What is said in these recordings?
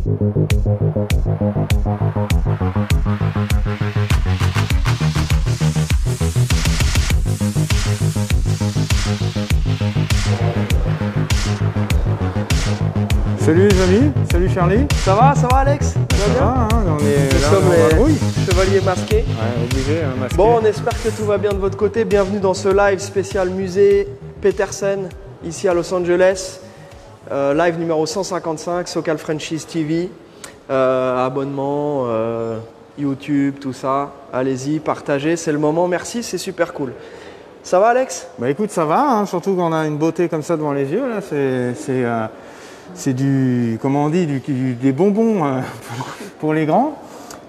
Salut les amis, salut Charlie. Ça va Alex? Ça va, hein, on est Nous là sommes dans les chevaliers masqués. Ouais, obligé, hein, masqué. Bon, on espère que tout va bien de votre côté. Bienvenue dans ce live spécial musée Petersen, ici à Los Angeles. Live numéro 155, Sokal Franchise TV. Abonnement, YouTube, tout ça. Allez-y, partagez, c'est le moment. Merci, c'est super cool. Ça va Alex? Bah écoute, ça va, hein, surtout quand on a une beauté comme ça devant les yeux. Là, c'est du, comment on dit, des bonbons pour les grands.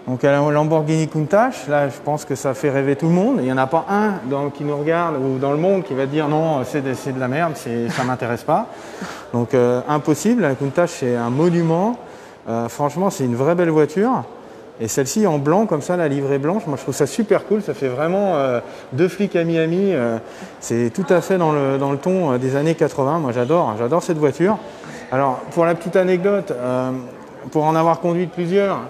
Donc à la Lamborghini Countach, là je pense que ça fait rêver tout le monde. Il n'y en a pas un qui nous regarde ou dans le monde qui va dire non, c'est de la merde, ça ne m'intéresse pas. Donc impossible, la Countach c'est un monument. Franchement c'est une vraie belle voiture. Et celle-ci en blanc comme ça, la livrée blanche, moi je trouve ça super cool. Ça fait vraiment deux flics à Miami. C'est tout à fait dans le ton des années 80. Moi j'adore cette voiture. Alors pour la petite anecdote, pour en avoir conduit plusieurs,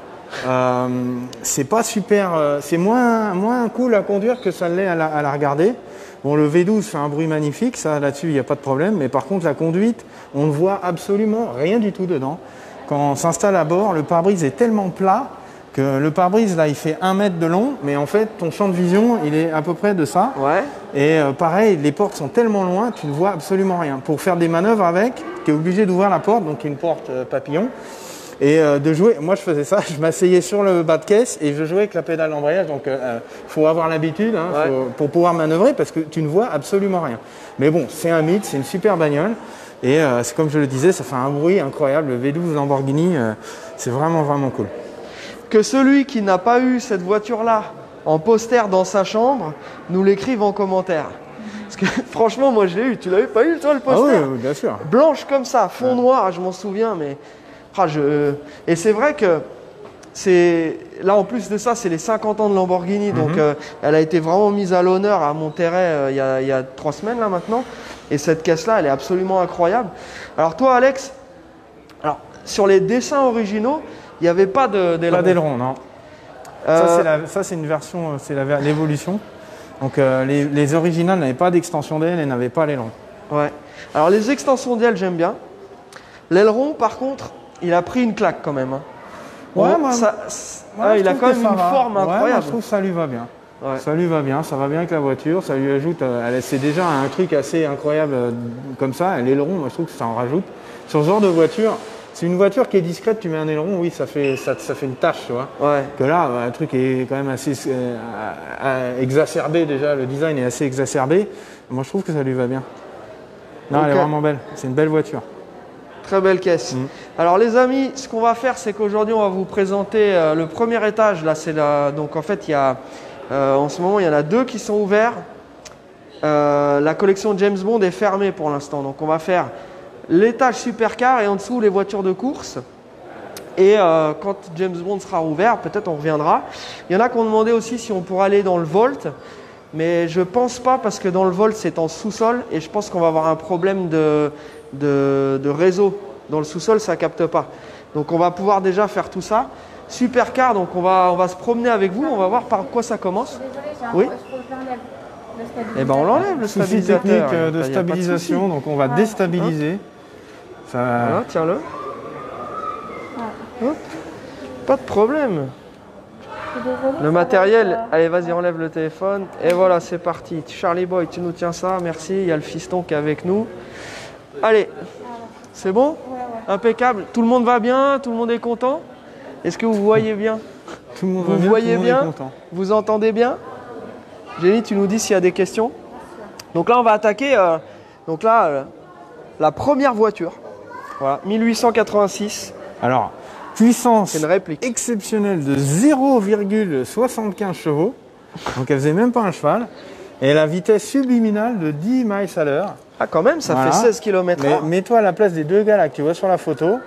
c'est pas super, c'est moins cool à conduire que ça l'est à la regarder. Bon, le V12 fait un bruit magnifique, ça là-dessus il n'y a pas de problème, mais par contre la conduite, on ne voit absolument rien du tout dedans. Quand on s'installe à bord, le pare-brise est tellement plat que le pare-brise là il fait 1 mètre de long, mais en fait ton champ de vision il est à peu près de ça. Ouais. Et pareil, les portes sont tellement loin, tu ne vois absolument rien. Pour faire des manœuvres avec, tu es obligé d'ouvrir la porte, donc une porte papillon. Et de jouer, moi je faisais ça, je m'asseyais sur le bas de caisse et je jouais avec la pédale d'embrayage. Donc faut avoir l'habitude hein, pour pouvoir manœuvrer parce que tu ne vois absolument rien. Mais bon, c'est un mythe, c'est une super bagnole. Et c'est comme je le disais, ça fait un bruit incroyable. Le V12 Lamborghini, c'est vraiment cool. Que celui qui n'a pas eu cette voiture-là en poster dans sa chambre, nous l'écrive en commentaire. Parce que franchement, moi je l'ai eu. Tu l'avais pas eu toi le poster? Ah oui, bien sûr. Blanche comme ça, fond noir, je m'en souviens, mais... Et c'est vrai que là en plus de ça, c'est les 50 ans de Lamborghini, donc elle a été vraiment mise à l'honneur à Monterrey il y a 3 semaines là maintenant. Et cette caisse-là, elle est absolument incroyable. Alors toi Alex, sur les dessins originaux, il n'y avait pas d'aileron. Pas d'aileron, non. Ça c'est une version, c'est l'évolution. Donc les originales n'avaient pas d'extension d'aile et n'avaient pas l'aileron. Ouais. Alors les extensions d'aile, j'aime bien. L'aileron, par contre, il a pris une claque quand même. Hein. Ouais, il a quand même une forme incroyable. Moi, je trouve que ça lui va bien. Ouais. Ça lui va bien, ça va bien avec la voiture. Ça lui ajoute, c'est déjà un truc assez incroyable comme ça. L'aileron, moi je trouve que ça en rajoute. Sur ce genre de voiture, c'est une voiture qui est discrète, tu mets un aileron, oui, ça fait une tâche, tu vois. Ouais. Que là, le truc est quand même assez exacerbé déjà, le design est assez exacerbé. Moi je trouve que ça lui va bien. Non, okay. Elle est vraiment belle, c'est une belle voiture. Très belle caisse. Alors les amis, ce qu'on va faire, c'est qu'aujourd'hui on va vous présenter le premier étage. Là, donc en fait, il y a en ce moment il y en a 2 qui sont ouverts. La collection James Bond est fermée pour l'instant. Donc on va faire l'étage supercar et en dessous les voitures de course. Et quand James Bond sera ouvert, peut-être on reviendra. Il y en a qui ont demandé aussi si on pourrait aller dans le Volt. Mais je pense pas parce que dans le Volt c'est en sous-sol et je pense qu'on va avoir un problème de réseau. Dans le sous-sol ça capte pas. Donc on va pouvoir déjà faire tout ça. Supercar, donc on va se promener avec vous, on va voir par quoi ça commence. Désolé, et ben on l'enlève le stabilisateur. Technique de stabilisation, donc on va déstabiliser. Ça... Voilà, tiens-le. Hop. Pas de problème. Le matériel, allez vas-y enlève le téléphone et voilà c'est parti. Charlie Boy tu nous tiens ça, merci, il y a le fiston qui est avec nous. Allez, c'est bon? Impeccable, tout le monde va bien, tout le monde est content? Est-ce que vous voyez bien? Tout le monde va bien, voyez tout le monde est content. Vous entendez bien? Jenny, tu nous dis s'il y a des questions? Donc là on va attaquer la première voiture. Voilà, 1886. Alors, puissance une réplique exceptionnelle de 0,75 chevaux. Donc elle faisait même pas un cheval. Et la vitesse subliminale de 10 miles à l'heure. Ah quand même, ça fait 16 km/h. Mais mets-toi à la place des 2 gars là que tu vois sur la photo.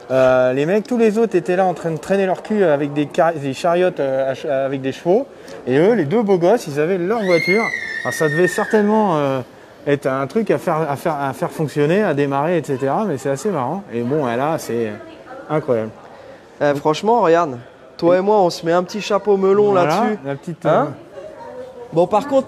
Les mecs, tous les autres étaient là en train de traîner leur cul avec des chariotes avec des chevaux. Et eux, les 2 beaux gosses, ils avaient leur voiture. Alors ça devait certainement être un truc à faire fonctionner, à démarrer, etc. Mais c'est assez marrant. Et bon, là, c'est incroyable. Franchement, regarde. Toi et moi, on se met un petit chapeau melon Voilà, là-dessus. la petite. Hein Bon, par contre,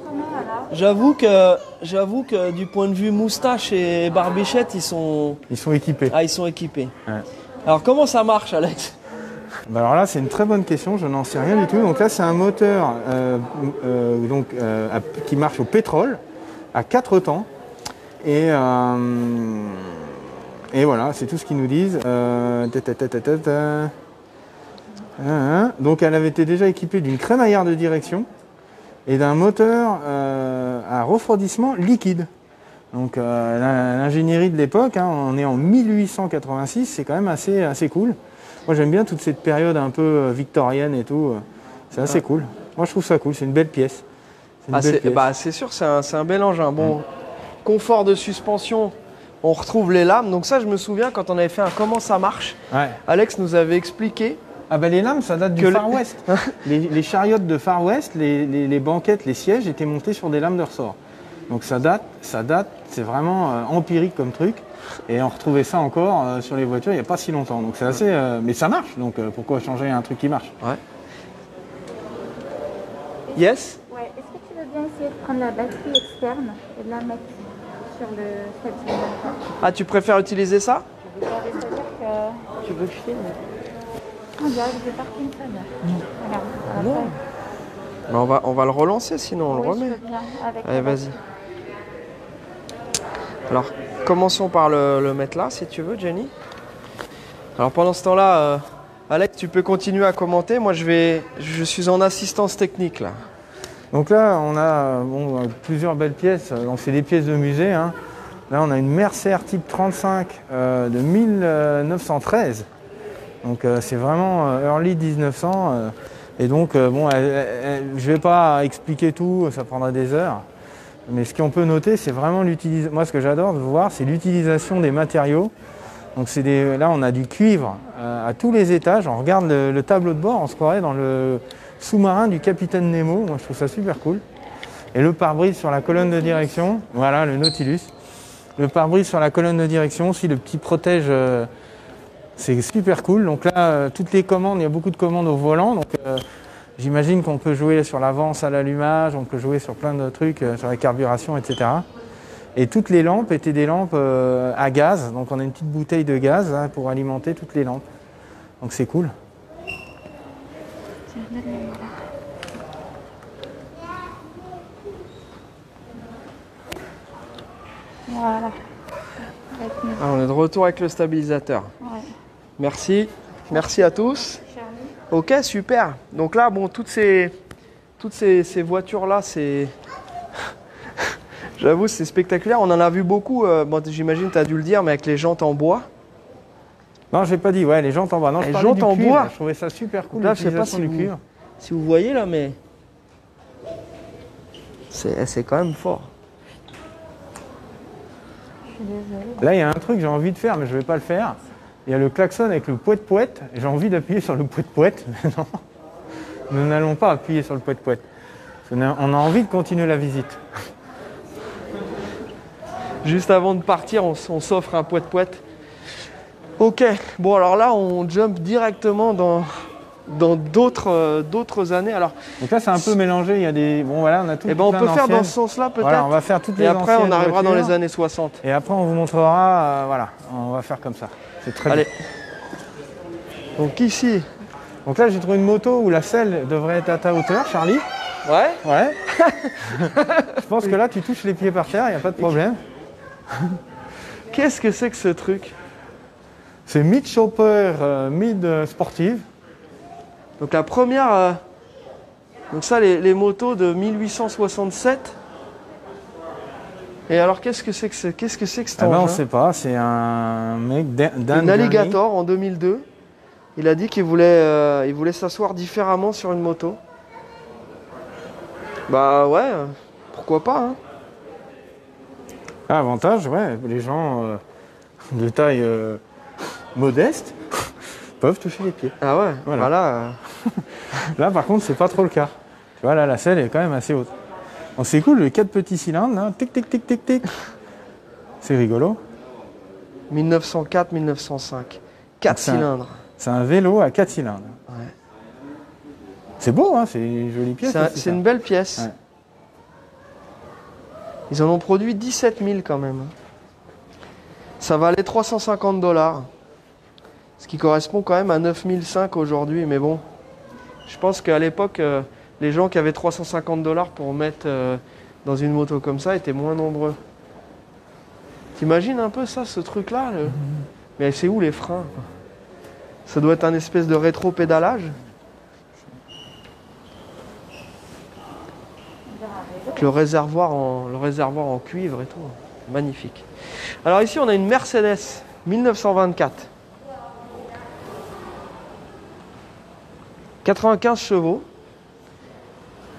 j'avoue que du point de vue moustache et barbichette, ils sont équipés. Ah, ils sont équipés. Ouais. Alors, comment ça marche, Alex? Bah alors là, c'est une très bonne question, je n'en sais rien du tout. Donc là, c'est un moteur qui marche au pétrole, à 4 temps. Et voilà, c'est tout ce qu'ils nous disent. Donc elle avait été déjà équipée d'une crémaillère de direction et d'un moteur à refroidissement liquide. Donc l'ingénierie de l'époque, hein, on est en 1886, c'est quand même assez cool. Moi j'aime bien toute cette période un peu victorienne et tout, c'est assez cool. Moi je trouve ça cool, c'est une belle pièce. C'est sûr, c'est un bel engin. Bon, confort de suspension, on retrouve les lames. Donc ça, je me souviens quand on avait fait un comment ça marche, Alex nous avait expliqué. Ah bah les lames, ça date du Far West. les chariotes de Far West, les banquettes, les sièges étaient montés sur des lames de ressort. Donc ça date, c'est vraiment empirique comme truc. Et on retrouvait ça encore sur les voitures il n'y a pas si longtemps. Donc c'est assez... mais ça marche, donc pourquoi changer un truc qui marche? Ouais. Yes? Ouais, est-ce que tu veux bien essayer de prendre la batterie externe et de la mettre sur le stabilisateur? Ah, tu préfères utiliser ça? C'est-à-dire que... Tu veux que je filme? Regarde, je vais Parkinson. Regarde. Non. Mais on va le relancer, sinon on le remet. Je veux bien, avec Allez, vas-y. Alors, commençons par le mettre là, si tu veux, Jenny. Alors, pendant ce temps-là, Alex, tu peux continuer à commenter. Moi, je suis en assistance technique, là. Donc là, on a plusieurs belles pièces. Donc c'est des pièces de musée, hein. Là, on a une Mercer Type 35 de 1913. Donc c'est vraiment early 1900. Et donc, je ne vais pas expliquer tout, ça prendra des heures. Mais ce qu'on peut noter, c'est vraiment l'utilisation. Moi, ce que j'adore de voir, c'est l'utilisation des matériaux. Donc là, on a du cuivre à tous les étages. On regarde le tableau de bord, on se croirait dans le sous-marin du capitaine Nemo. Moi, je trouve ça super cool. Et le pare-brise sur la colonne de direction. Voilà, le Nautilus. Le pare-brise sur la colonne de direction, aussi le petit protège. C'est super cool. Donc là, toutes les commandes, il y a beaucoup de commandes au volant. Donc j'imagine qu'on peut jouer sur l'avance à l'allumage, on peut jouer sur plein de trucs, sur la carburation, etc. Et toutes les lampes étaient des lampes à gaz. Donc on a une petite bouteille de gaz hein, pour alimenter toutes les lampes. Donc c'est cool. Voilà. Ah, on est de retour avec le stabilisateur. Ouais. Merci. Merci à tous. Charlie. Ok, super. Donc là, bon, toutes ces voitures-là, c'est... J'avoue, c'est spectaculaire. On en a vu beaucoup. Bon, j'imagine, tu as dû le dire, mais avec les jantes en bois. Non, j'ai pas dit, ouais, les jantes en bois. Non, les jantes en bois. Je trouvais ça super cool. Là, je sais pas si vous voyez là, mais c'est quand même fort. Je suis désolée. Là, il y a un truc que j'ai envie de faire, mais je vais pas le faire. Il y a le klaxon avec le pouet-pouet. J'ai envie d'appuyer sur le pouet-pouet, mais non. Nous n'allons pas appuyer sur le pouet-pouet. On a envie de continuer la visite. Juste avant de partir, on s'offre un pouet-pouet. Ok, bon alors là, on jump directement dans d'autres années. Alors, donc là, c'est un peu mélangé. Il y a des... Bon, voilà, on a tout. Eh ben, on peut faire dans ce sens-là, peut-être. Voilà, on va faire toutes les anciennes. Et après, on arrivera voitures. dans les années 60. Et après, on vous montrera... voilà, on va faire comme ça. C'est très Allez. bien. Donc ici... Donc là, j'ai trouvé une moto où la selle devrait être à ta hauteur, Charlie. Ouais. Ouais. Je pense que là, tu touches les pieds par terre, il n'y a pas de problème. Qu'est-ce que c'est que ce truc? C'est Mid Chopper Mid Sportive. Donc la première... Donc ça, les motos de 1867. Et alors, qu'est-ce que c'est que cet engin? On ne sait pas, c'est un mec d'un Alligator en 2002. Il a dit qu'il voulait s'asseoir différemment sur une moto. Bah ouais, pourquoi pas, hein. Avantage, ouais, les gens de taille modeste peuvent toucher les pieds. Ah ouais, voilà. Là, par contre, c'est pas trop le cas. Tu vois, là, la selle est quand même assez haute. Bon, c'est cool, les 4 petits cylindres, là. Tic, tic, tic, tic, tic. C'est rigolo. 1904-1905. 4 cylindres. C'est un vélo à 4 cylindres. Ouais. C'est beau, hein, c'est une jolie pièce. C'est une belle pièce. Ouais. Ils en ont produit 17 000 quand même. Ça valait 350 $. Ce qui correspond quand même à 9 500 aujourd'hui. Mais bon, je pense qu'à l'époque, les gens qui avaient 350 $ pour mettre dans une moto comme ça étaient moins nombreux. T'imagines un peu ça, ce truc-là Mais c'est où les freins? Ça doit être un espèce de rétro-pédalage. Avec le réservoir en cuivre et tout. Magnifique. Alors ici, on a une Mercedes 1924. 95 chevaux.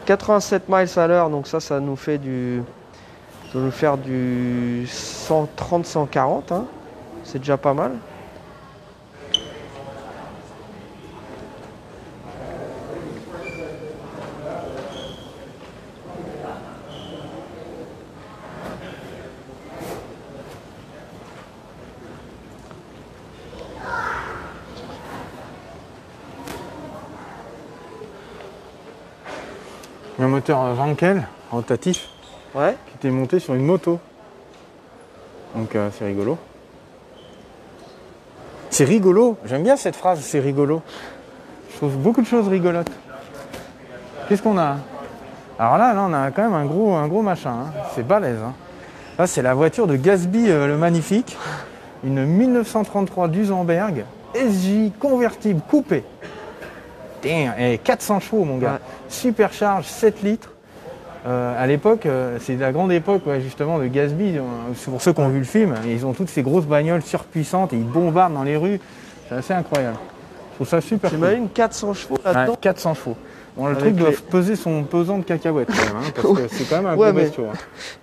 87 miles à l'heure. Donc ça nous fait du... Ça va nous faire du 130-140. Hein. C'est déjà pas mal. Un moteur Wankel rotatif Ouais. qui était monté sur une moto. Donc c'est rigolo. C'est rigolo, j'aime bien cette phrase, c'est rigolo. Je trouve beaucoup de choses rigolotes. Qu'est-ce qu'on a? Alors là, on a quand même un gros machin, hein. C'est balèze. Hein. Là, c'est la voiture de Gatsby le Magnifique. Une 1933 Duesenberg SJ convertible coupée. Et 400 chevaux, mon gars. Ouais. Supercharge, 7 litres. À l'époque, c'est la grande époque justement de Gatsby. Pour ceux qui ont vu le film, ils ont toutes ces grosses bagnoles surpuissantes et ils bombardent dans les rues. C'est assez incroyable. Je trouve ça super cool. T'imagines 400 chevaux là-dedans? Ouais, 400 chevaux. Bon, le truc doit peser son pesant de cacahuètes quand même, hein, parce que c'est quand même un peu bestiaux. Hein.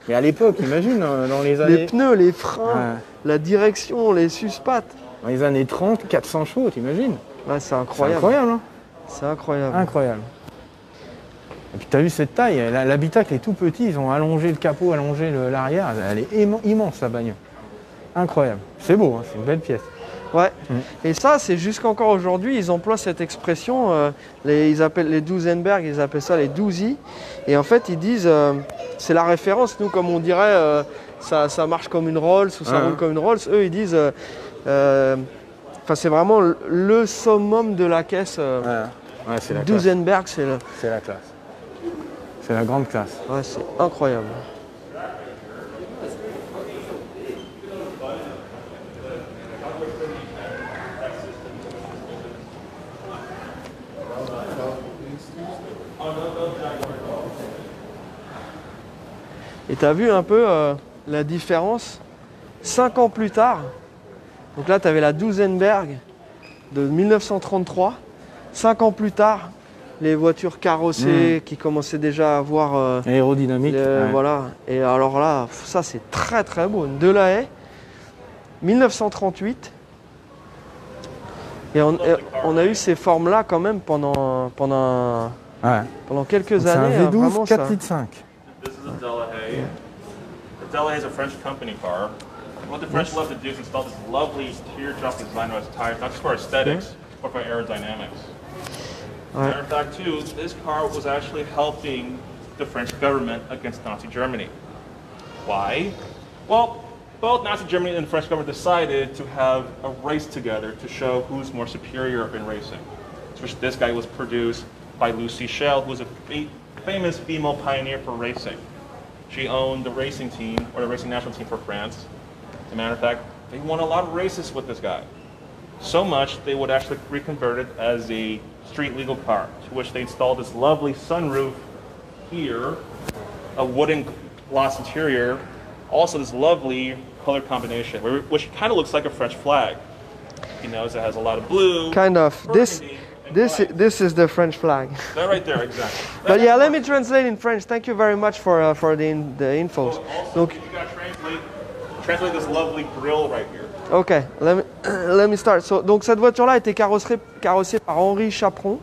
Mais à l'époque, imagine, dans les années... Les pneus, les freins, la direction, les suspattes. Dans les années 30, 400 chevaux, t'imagines? Ouais, c'est incroyable. C'est incroyable, hein. C'est incroyable. Incroyable. Et puis tu as vu cette taille, l'habitacle est tout petit, ils ont allongé le capot, allongé l'arrière, elle est immense la bagnole. Incroyable. C'est beau, hein, c'est une belle pièce. Ouais. Et ça, c'est jusqu'encore aujourd'hui, ils emploient cette expression, ils appellent les Duesenberg, ils appellent ça les douzies. Et en fait, ils disent, c'est la référence, nous comme on dirait, ça marche comme une Rolls ou ça roule comme une Rolls. Eux, ils disent, c'est vraiment le summum de la caisse. C'est la Duesenberg, c'est la classe. C'est la grande classe. Ouais, c'est incroyable. Et tu as vu un peu la différence 5 ans plus tard. Donc là, tu avais la Duesenberg de 1933. 5 ans plus tard, les voitures carrossées qui commençaient déjà à avoir... aérodynamique. Voilà. Et alors là, ça c'est très très beau. Une Delahaye, 1938. Et on a eu ces formes-là quand même pendant quelques années. C'est un V12 4,5 litres. This is a Delahaye. The Delahaye is a French company car. What the French love to do is install this lovely teardrop design on its tires, not just for aesthetics, but for aerodynamics. Matter of fact, too, this car was actually helping the French government against Nazi Germany. Why? Well, both Nazi Germany and the French government decided to have a race together to show who's more superior in racing. Which this guy was produced by Lucy Schell, who was a famous female pioneer for racing. She owned the racing team, or the racing national team for France. As a matter of fact, they won a lot of races with this guy. So much, they would actually reconvert it as a street legal car, to which they installed this lovely sunroof here, a wooden gloss interior, also this lovely color combination, which kind of looks like a French flag. You know, it has a lot of blue. Kind of. This is the French flag. That right there, exactly. But yeah, let me translate in French. Thank you very much for the info. So also, you got to translate this lovely grill right here. Ok, let me start. Donc cette voiture-là a été carrossée par Henri Chaperon.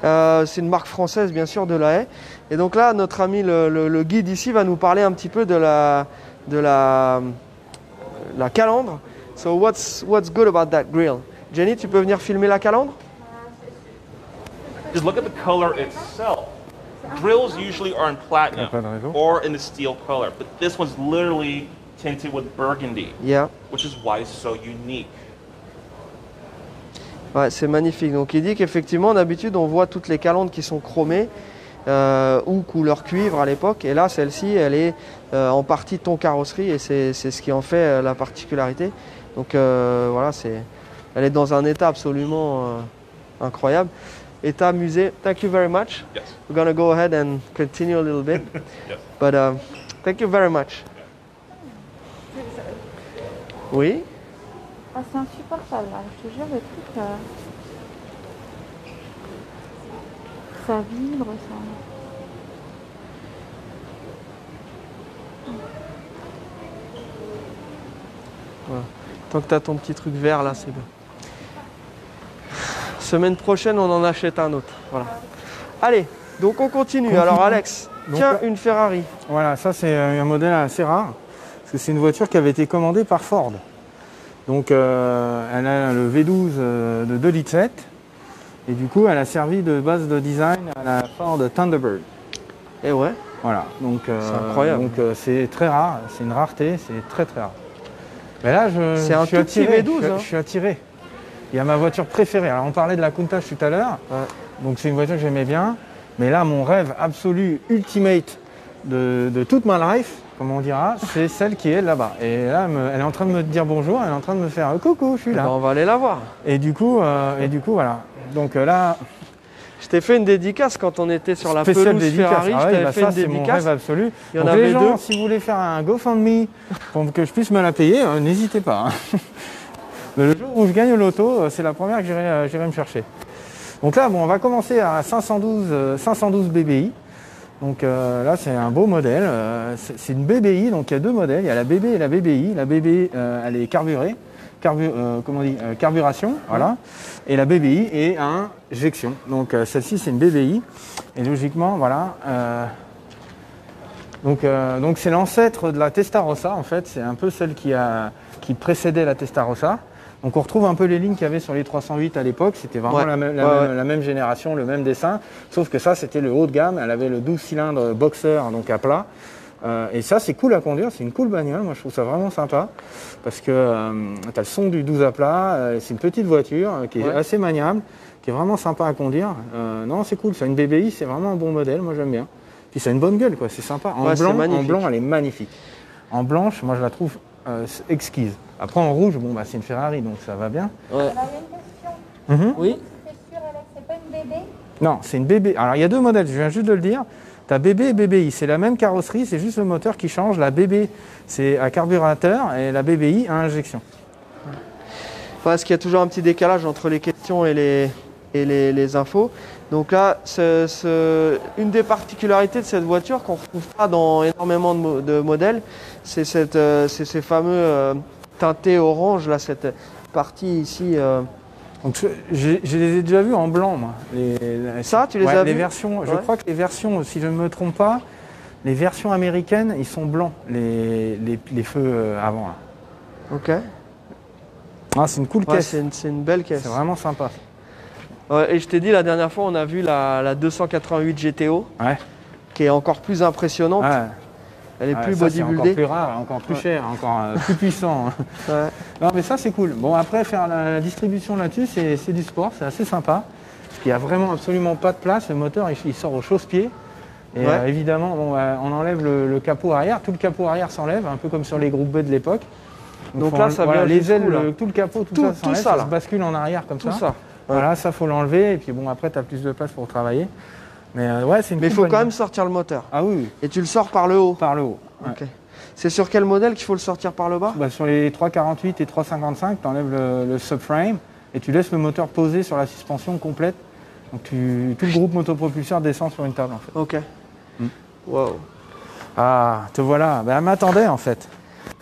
C'est une marque française, bien sûr, de Delahaye. Et donc là, notre ami le guide ici va nous parler un petit peu de la calandre. So what's good about that grill? Jenny, tu peux venir filmer la calandre? Just look at the color itself. Grills usually are in platinum Pas de raison. or in the steel color, but this one's literally tinted with burgundy, Yeah. which is why it's so unique. Ouais, c'est magnifique. Donc il dit qu'effectivement, d'habitude, on voit toutes les calandres qui sont chromées ou couleur cuivre à l'époque. Et là, celle-ci, elle est en partie ton carrosserie et c'est ce qui en fait la particularité. Donc voilà, elle est dans un état absolument incroyable. État musée. Thank you very much. Yes. We're gonna go ahead and continue a little bit. Yes. But thank you very much. Oui. Ah, c'est insupportable, là. Je te jure, le truc, ça vibre, ça. Voilà. Tant que tu as ton petit truc vert là, c'est bon. Semaine prochaine, on en achète un autre. Voilà. Allez, donc on continue. Alors Alex, Donc, tiens une Ferrari. Voilà, ça c'est un modèle assez rare, parce que c'est une voiture qui avait été commandée par Ford. Donc elle a le V12 de 2,7 litres, et du coup elle a servi de base de design à la Ford Thunderbird. Et ouais, Voilà, donc C'est incroyable. donc, c'est très rare, c'est une rareté, c'est très très rare. Mais là C'est un suis tout petit attiré, V12, hein. je suis attiré. Il y a ma voiture préférée. Alors on parlait de la Countach tout à l'heure, Ouais. donc c'est une voiture que j'aimais bien. Mais là mon rêve absolu, ultimate de toute ma life, comme on dira, c'est celle qui est là-bas. Et là elle est en train de me dire bonjour, elle est en train de me faire coucou, je suis Ben, là. on va aller la voir. Et du coup voilà. Donc là, Je t'ai fait une dédicace quand on était sur la spécial pelouse dédicace. Ferrari. Ah Je ouais, t'avais bah fait ça une c'est mon dédicace. rêve absolu. Il y en Donc, avait les gens, deux. si vous voulez faire un GoFundMe pour que je puisse me la payer, n'hésitez pas. Hein. Mais le jour où je gagne au loto, c'est la première que j'irai me chercher. Donc là, bon, on va commencer à 512 BBI. Donc là, c'est un beau modèle. C'est une BBI, donc il y a deux modèles. Il y a la BB et la BBI. La BB, elle est carburée. Comment on dit, carburation, voilà. Et la BBI est injection. Donc celle-ci, c'est une BBI. Et logiquement, voilà. Donc c'est l'ancêtre de la Testarossa, en fait. C'est un peu celle qui précédait la Testarossa. Donc on retrouve un peu les lignes qu'il y avait sur les 308 à l'époque. C'était vraiment Ouais. la même génération, le même dessin. Sauf que ça, c'était le haut de gamme. Elle avait le 12 cylindres boxer, donc à plat. Et ça, c'est cool à conduire. C'est une cool bagnole. Moi, je trouve ça vraiment sympa. Parce que tu as le son du 12 à plat. C'est une petite voiture qui est assez maniable, qui est vraiment sympa à conduire. Non, c'est cool. C'est une BBI, c'est vraiment un bon modèle. Moi, j'aime bien. Puis ça a une bonne gueule, quoi. C'est sympa. En blanc, elle est magnifique. En blanche, moi, je la trouve exquise. Après, en rouge, bon, bah, c'est une Ferrari, donc ça va bien. Ouais. Alors, il y a une question. Oui. C'est sûr, Alex, c'est pas une bébé? Non, c'est une BB. Alors, il y a deux modèles, je viens juste de le dire. Tu as BB et BBI. C'est la même carrosserie, c'est juste le moteur qui change. La BB, c'est à carburateur et la BBI à injection. Parce qu'il y a toujours un petit décalage entre les questions et les infos. Donc là, une des particularités de cette voiture qu'on ne retrouve pas dans énormément de modèles, c'est ces fameux teintés orange, là, cette partie ici. Donc, je les ai déjà vus en blanc, moi. Ça, tu les as les vus versions, je Ouais. crois que les versions, si je ne me trompe pas, les versions américaines, ils sont blancs, les feux avant. Là. Ok. Ah, c'est une cool Ouais, caisse. c'est une belle caisse. C'est vraiment sympa. Ouais, et je t'ai dit, la dernière fois, on a vu la 288 GTO, Ouais. qui est encore plus impressionnante. Ouais. Elle est Ouais, plus ça, c'est encore bodybuildée. plus rare, encore plus cher, encore plus puissant. Ouais. Non, mais ça, c'est cool. Bon, après, faire la distribution là-dessus, c'est du sport, c'est assez sympa. Parce qu'il n'y a vraiment absolument pas de place. Le moteur, il sort au chausse-pied. Et Ouais. évidemment, bon, on enlève le capot arrière. Tout le capot arrière s'enlève, un peu comme sur les groupes B de l'époque. Donc faut là, ça vient les jusqu'où, ailes, là tout le capot, tout Tout- ça tout s'enlève, ça, là. se bascule en arrière comme Tout ça. ça. Voilà, ça, faut l'enlever. Et puis bon, après, tu as plus de place pour travailler. Mais ouais, c'est une Mais il cool faut quand bagnole. même sortir le moteur. Ah oui, oui, Et tu le sors par le haut. par le haut. Ouais. Ok. C'est sur quel modèle qu'il faut le sortir par le bas? Bah, sur les 348 et 355, tu enlèves le subframe et tu laisses le moteur posé sur la suspension complète. Donc tout le groupe motopropulseur descend sur une table en fait. Ok. Mm. Wow. Ah, te voilà. Ben, elle m'attendait en fait.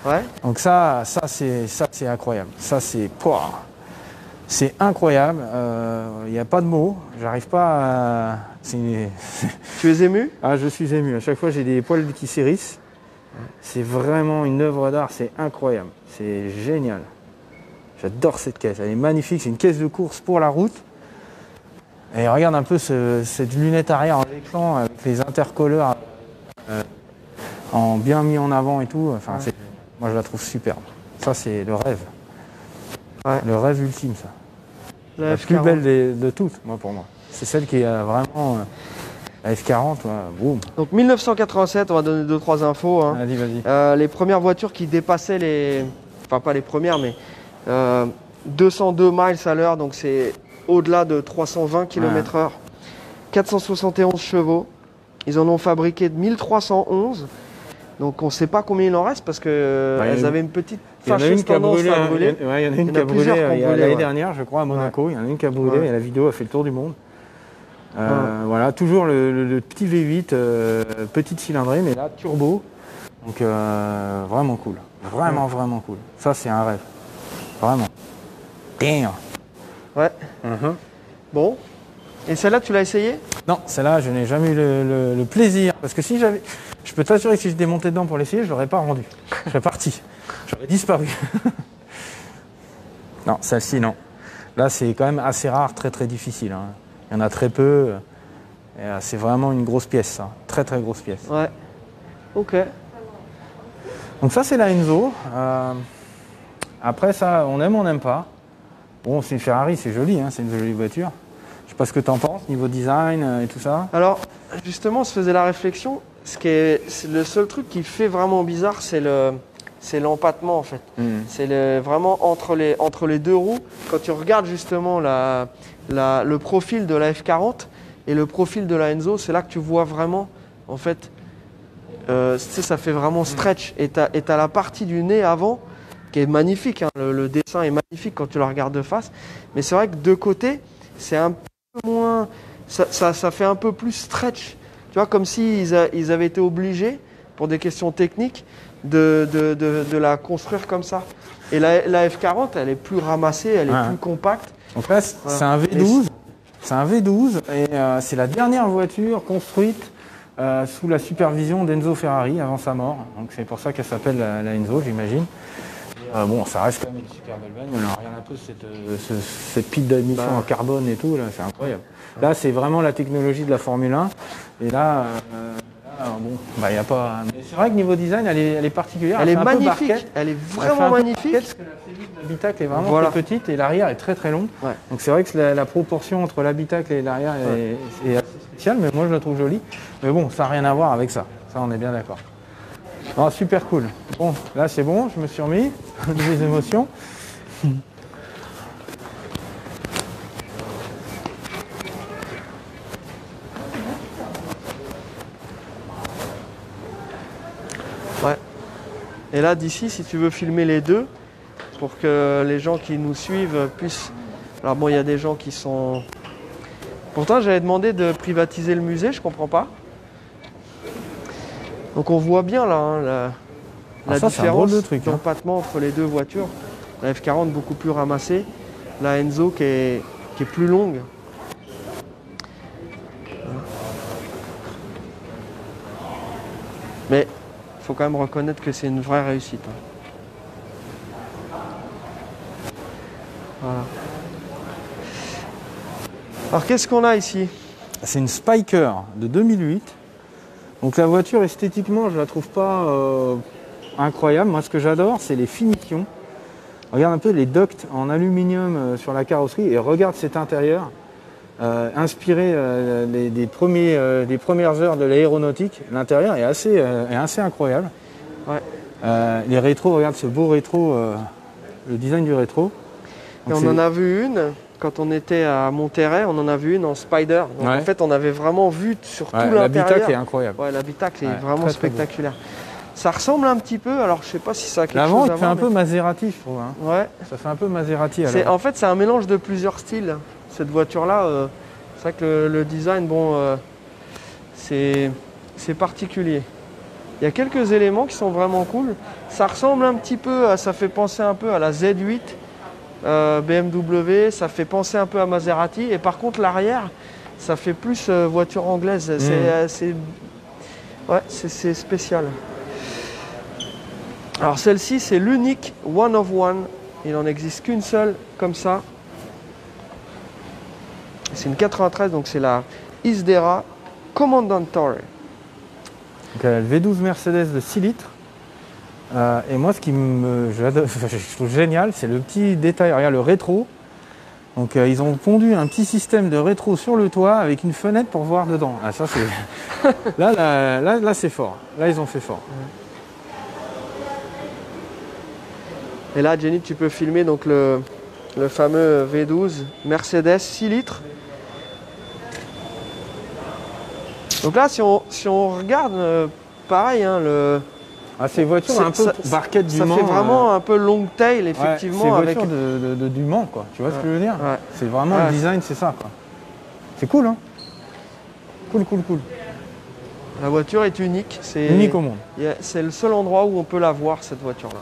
Ouais. Donc ça c'est incroyable. Ça c'est c'est incroyable. Il n'y a pas de mots. J'arrive pas à... Tu es ému? Ah, je suis ému. À chaque fois j'ai des poils qui s'hérissent. C'est vraiment une œuvre d'art. C'est incroyable. C'est génial. J'adore cette caisse, elle est magnifique, c'est une caisse de course pour la route. Et regarde un peu cette lunette arrière en écran avec les intercolleurs en bien mis en avant et tout. Enfin, moi je la trouve superbe. Ça c'est le rêve. Ouais. Le rêve ultime ça. La plus F40. belle de toutes, moi pour moi. C'est celle qui a vraiment la F40, ouais, boum. Donc 1987, on va donner 2-3 infos. Hein. Vas-y. Les premières voitures qui dépassaient les... Enfin pas les premières, mais 202 miles à l'heure, donc c'est au-delà de 320 km/h. 471 chevaux. Ils en ont fabriqué 1311. Donc on ne sait pas combien il en reste parce qu'elles avaient une petite fâcheuse tendance à brûler. Il y en a une qui a brûlé l'année dernière, je crois, à Monaco. Il y en a une qui a brûlé et la vidéo a fait le tour du monde. Voilà, toujours le petit V8, petite cylindrée, mais là turbo. Donc vraiment cool. Vraiment cool. Ça c'est un rêve. Vraiment. Damn. Ouais. Bon. Et celle-là, tu l'as essayé? Non, celle-là, je n'ai jamais eu le plaisir. Parce que si j'avais... Je peux t'assurer que si je démontais dedans pour l'essayer, je ne l'aurais pas rendu. Je serais parti. J'aurais disparu. Non, celle-ci, non. Là, c'est quand même assez rare, très difficile. Hein. Il y en a très peu. Et, c'est vraiment une grosse pièce, ça. Très grosse pièce. Ouais. Ok. Donc ça, c'est la Enzo. Après, ça, on aime, on n'aime pas. Bon, c'est une Ferrari, c'est joli, hein, c'est une jolie voiture. Je sais pas ce que tu en penses, niveau design et tout ça. Alors, justement, on se faisait la réflexion. C'est le seul truc qui fait vraiment bizarre, c'est l'empattement en fait. C'est vraiment entre les deux roues. Quand tu regardes justement le profil de la F40 et le profil de la Enzo, c'est là que tu vois vraiment, en fait, ça fait vraiment stretch. Et tu as la partie du nez avant qui est magnifique. Hein. Le dessin est magnifique quand tu la regardes de face. Mais c'est vrai que de côté, c'est un peu moins... Ça fait un peu plus stretch. Tu vois, comme s'ils avaient été obligés, pour des questions techniques, de la construire comme ça. Et la F40, elle est plus ramassée, elle est plus compacte. Donc là, c'est un V12. C'est un V12 et c'est la dernière voiture construite sous la supervision d'Enzo Ferrari avant sa mort. Donc c'est pour ça qu'elle s'appelle la Enzo, j'imagine. Bon, ça reste quand même une super belle bagnole. Regarde un peu cette pile d'admission en carbone et tout, là, c'est incroyable. Là, c'est vraiment la technologie de la Formule 1. Et là, bon, il y a pas. Mais c'est vrai que niveau design, elle est particulière. Elle est magnifique. Elle est vraiment magnifique. Parce que la cellule d'habitacle est vraiment très petite et l'arrière est très long. Ouais. Donc c'est vrai que la proportion entre l'habitacle et l'arrière est assez spéciale, mais moi je la trouve jolie. Mais bon, ça n'a rien à voir avec ça. Ça, on est bien d'accord. Oh, super cool. Bon, là c'est bon, je me suis remis des émotions. Ouais. Et là d'ici, si tu veux filmer les deux, pour que les gens qui nous suivent puissent... Alors bon, il y a des gens qui sont... Pourtant, j'avais demandé de privatiser le musée, je comprends pas. Donc on voit bien là hein, la différence d'empattement entre les deux voitures. La F40 beaucoup plus ramassée, la Enzo qui est plus longue. Mais il faut quand même reconnaître que c'est une vraie réussite. Voilà. Alors qu'est-ce qu'on a ici? C'est une Spyker de 2008. Donc la voiture esthétiquement je la trouve pas incroyable. Moi ce que j'adore c'est les finitions. Regarde un peu les ducts en aluminium sur la carrosserie et regarde cet intérieur inspiré des premières heures de l'aéronautique. L'intérieur est assez incroyable. Ouais. Les rétros, regarde ce beau rétro, le design du rétro. Et on en a vu une quand on était à Monterrey, on en a vu une en Spider. Donc en fait, on avait vraiment vu sur tout l'intérieur. L'habitacle est incroyable. Ouais, l'habitacle est vraiment spectaculaire. Ça ressemble un petit peu, alors je sais pas si ça a quelque chose à voir. L'avant, il fait un peu Maserati, je trouve. Hein. Ouais. Ça fait un peu Maserati. En fait, c'est un mélange de plusieurs styles. Cette voiture-là, c'est vrai que le design, bon, c'est particulier. Il y a quelques éléments qui sont vraiment cool. Ça ressemble un petit peu, ça fait penser un peu à la Z8 BMW, ça fait penser un peu à Maserati. Et par contre, l'arrière, ça fait plus voiture anglaise. C'est spécial. Alors celle-ci, c'est l'unique one of one Il n'en existe qu'une seule comme ça. C'est une 93, donc c'est la Isdera Comandantore. Donc, le V12 Mercedes de 6 litres. Et moi, ce qui je trouve génial, c'est le petit détail. Regarde le rétro. Donc, ils ont pondu un petit système de rétro sur le toit avec une fenêtre pour voir dedans. Ah, ça, c'est... là, c'est fort. Là, ils ont fait fort. Et là, Jenny, tu peux filmer donc le fameux V12 Mercedes 6 litres. Donc là, si on regarde, pareil, hein, c'est une voiture un peu barquette du Mans. Ça fait vraiment un peu long tail, effectivement. Ouais, c'est une voiture du Mans, quoi. Tu vois ce que je veux dire? Ouais. C'est vraiment le design, c'est ça, quoi. C'est cool, hein? Cool. La voiture est unique. C'est unique au monde. C'est le seul endroit où on peut la voir, cette voiture-là.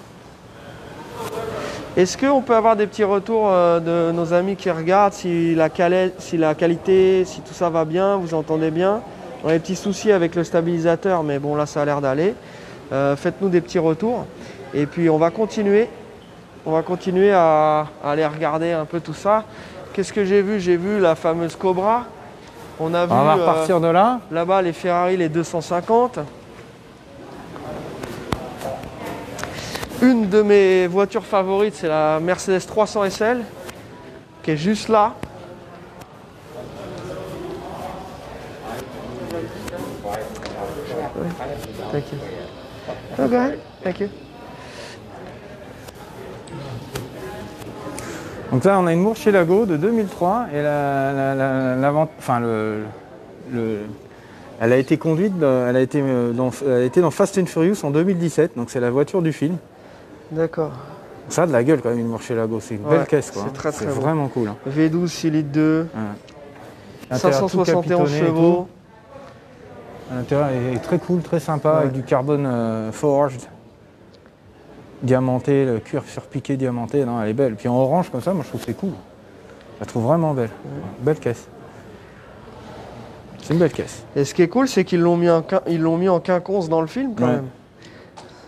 Est-ce qu'on peut avoir des petits retours de nos amis qui regardent, si la qualité, si tout ça va bien, vous entendez bien? On a des petits soucis avec le stabilisateur, mais bon, là, ça a l'air d'aller. Faites-nous des petits retours. Et puis, on va continuer. On va continuer à aller regarder un peu tout ça. Qu'est-ce que j'ai vu? J'ai vu la fameuse Cobra. On a vu va repartir de là. Là-bas, les Ferrari, les 250. Une de mes voitures favorites, c'est la Mercedes 300 SL, qui est juste là. T'inquiète. Oh, go ahead. Thank you. Donc là, on a une Murcielago de 2003 et elle a été conduite, elle a été dans Fast and Furious en 2017, donc c'est la voiture du film. D'accord. Ça a de la gueule quand même, une Murcielago, c'est une belle caisse, quoi. C'est très beau. Vraiment cool. Hein. V12 6 litres 2, ouais. 571 chevaux. L'intérieur est très cool, très sympa, avec du carbone forged, diamanté, le cuir surpiqué diamanté. Non, elle est belle. Puis en orange comme ça, moi je trouve que c'est cool. Je la trouve vraiment belle. Belle caisse. C'est une belle caisse. Et ce qui est cool, c'est qu'ils l'ont mis en quinconce dans le film quand même.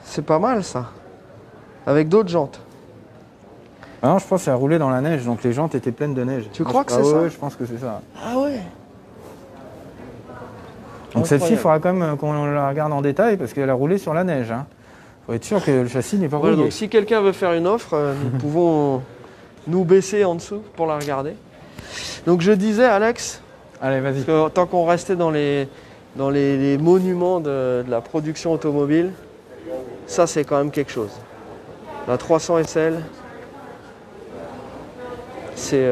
C'est pas mal ça. Avec d'autres jantes. Ah non, je pense qu'elle a roulé dans la neige, donc les jantes étaient pleines de neige. Tu crois que c'est ça? Oui, je pense que c'est ça. Ah ouais. Donc celle-ci, il faudra quand même qu'on la regarde en détail parce qu'elle a roulé sur la neige. Il faut être sûr que le châssis n'est pas rouillé. Donc si quelqu'un veut faire une offre, nous pouvons nous baisser en dessous pour la regarder. Donc je disais, Alex, allez, vas-y. Tant qu'on restait dans les monuments de la production automobile, ça c'est quand même quelque chose. La 300 SL, c'est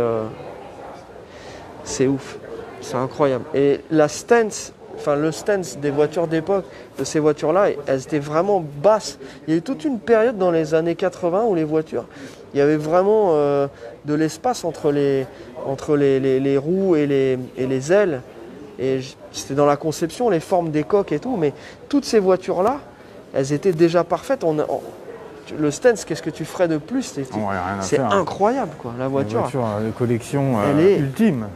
ouf, c'est incroyable. Et la stance, le stance des voitures d'époque, de ces voitures-là, elles étaient vraiment basses. Il y a eu toute une période dans les années 80 où les voitures, il y avait vraiment de l'espace entre les roues et les ailes. Et c'était dans la conception, les formes des coques et tout. Mais toutes ces voitures-là, elles étaient déjà parfaites. Le stance, qu'est-ce que tu ferais de plus? C'est incroyable, quoi, la voiture. Une voiture de collection ultime.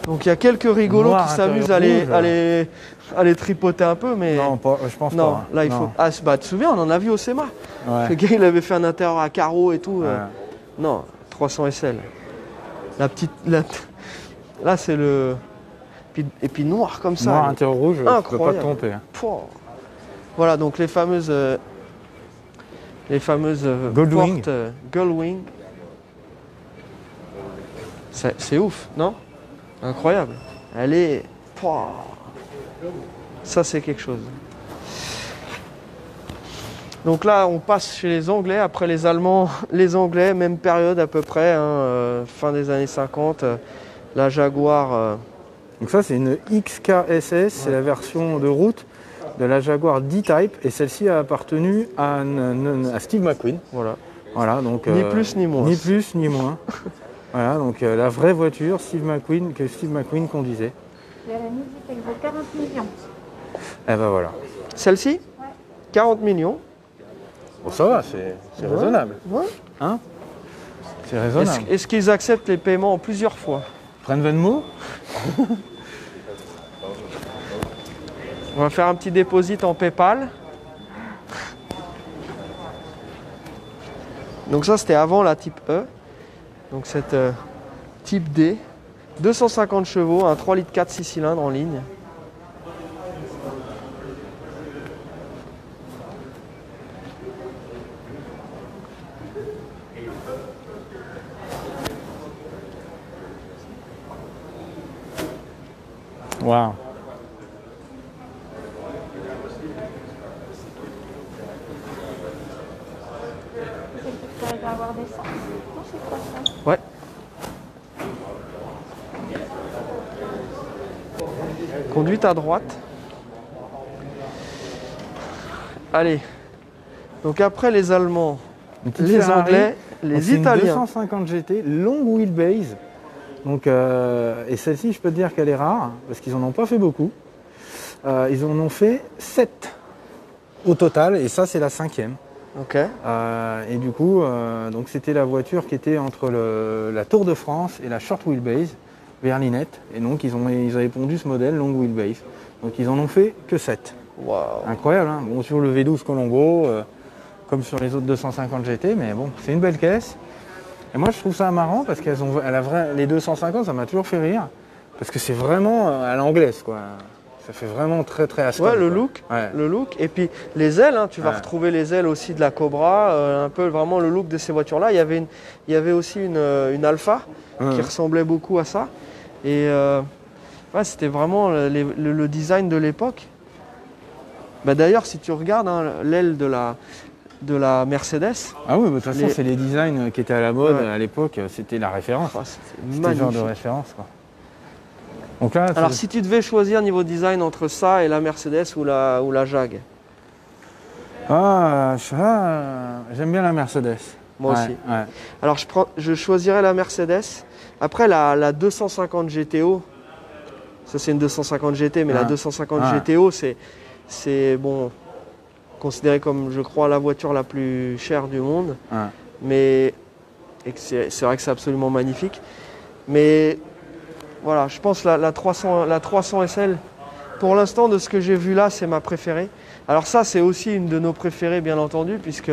Donc il y a quelques rigolos qui s'amusent à les tripoter un peu, mais... Non, je pense pas. Non, là il faut... Ah, tu te souviens, on en a vu au SEMA. Ouais. Le gars, il avait fait un intérieur à carreaux et tout. Non, 300 SL. La petite... Là, c'est le... Et puis noir comme ça. Noir intérieur rouge, incroyable. je peux pas te tromper. Voilà, donc les fameuses Goldwing. portes Goldwing. C'est ouf, non? Incroyable. Elle est... Ça, c'est quelque chose. Donc là, on passe chez les Anglais. Après les Allemands, les Anglais, même période à peu près, fin des années 50. La Jaguar... Donc ça, c'est une XKSS, c'est la version de route de la Jaguar D-Type. Et celle-ci a appartenu à Steve McQueen. Voilà, donc, ni plus ni moins. Ni plus ni moins. Voilà, donc la vraie voiture que Steve McQueen conduisait. La musique, elle vaut 40 millions. Eh ben voilà. Celle-ci, 40 millions. Bon, ça va, c'est raisonnable. Ouais. Hein? C'est raisonnable. Est-ce qu'ils acceptent les paiements en plusieurs fois? Prennent Venmo? On va faire un petit dépôt en PayPal. Donc ça c'était avant la type E. Donc cette type D. 250 chevaux, un 3 litres 4 6 cylindres en ligne. Waouh. Ça va avoir des sens. Non, c'est quoi ça? Ouais. Conduite à droite. Allez. Donc après les Allemands, Une petite les Ferrari. Anglais, Donc, les c'est une Italiens. 250 GT, long wheelbase. Donc, et celle-ci, je peux te dire qu'elle est rare, parce qu'ils n'en ont pas fait beaucoup. Ils en ont fait 7 au total, et ça, c'est la 5e. Ok. Et du coup, donc c'était la voiture qui était entre la Tour de France et la Short Wheelbase, berlinette. Et donc, ils avaient pondu ce modèle, long wheelbase. Donc, ils en ont fait que 7. Waouh. Incroyable, hein. Bon, sur le V12 Colombo, comme sur les autres 250 GT, mais bon, c'est une belle caisse. Et moi, je trouve ça marrant parce les 250, ça m'a toujours fait rire. Parce que c'est vraiment à l'anglaise, quoi. Ça fait vraiment très, très Aston. Ouais, le quoi. look. Ouais. Le look. Et puis les ailes, hein, tu vas Ouais. retrouver les ailes aussi de la Cobra, un peu vraiment le look de ces voitures-là. Il y avait aussi une Alpha qui ressemblait beaucoup à ça. Et ouais, c'était vraiment le design de l'époque. Bah, d'ailleurs, si tu regardes hein, l'aile de la Mercedes, Ah oui, de toute façon, c'est les designs qui étaient à la mode Ouais. à l'époque. C'était la référence. oh, c'était C'était le genre de magnifique. référence, quoi. Donc là, Alors si tu devais choisir niveau design entre ça et la Mercedes ou la Jag, j'aime bien la Mercedes. moi Ouais, aussi. ouais. Alors je choisirais la Mercedes. Après la 250 GTO, ça c'est une 250 GT, mais la Ah. 250 Ah. GTO c'est bon, considéré comme je crois la voiture la plus chère du monde. Ouais. Mais et que c'est vrai que c'est absolument magnifique. Mais voilà, je pense la 300 SL, pour l'instant de ce que j'ai vu là, c'est ma préférée. Alors ça, c'est aussi une de nos préférées, bien entendu, puisque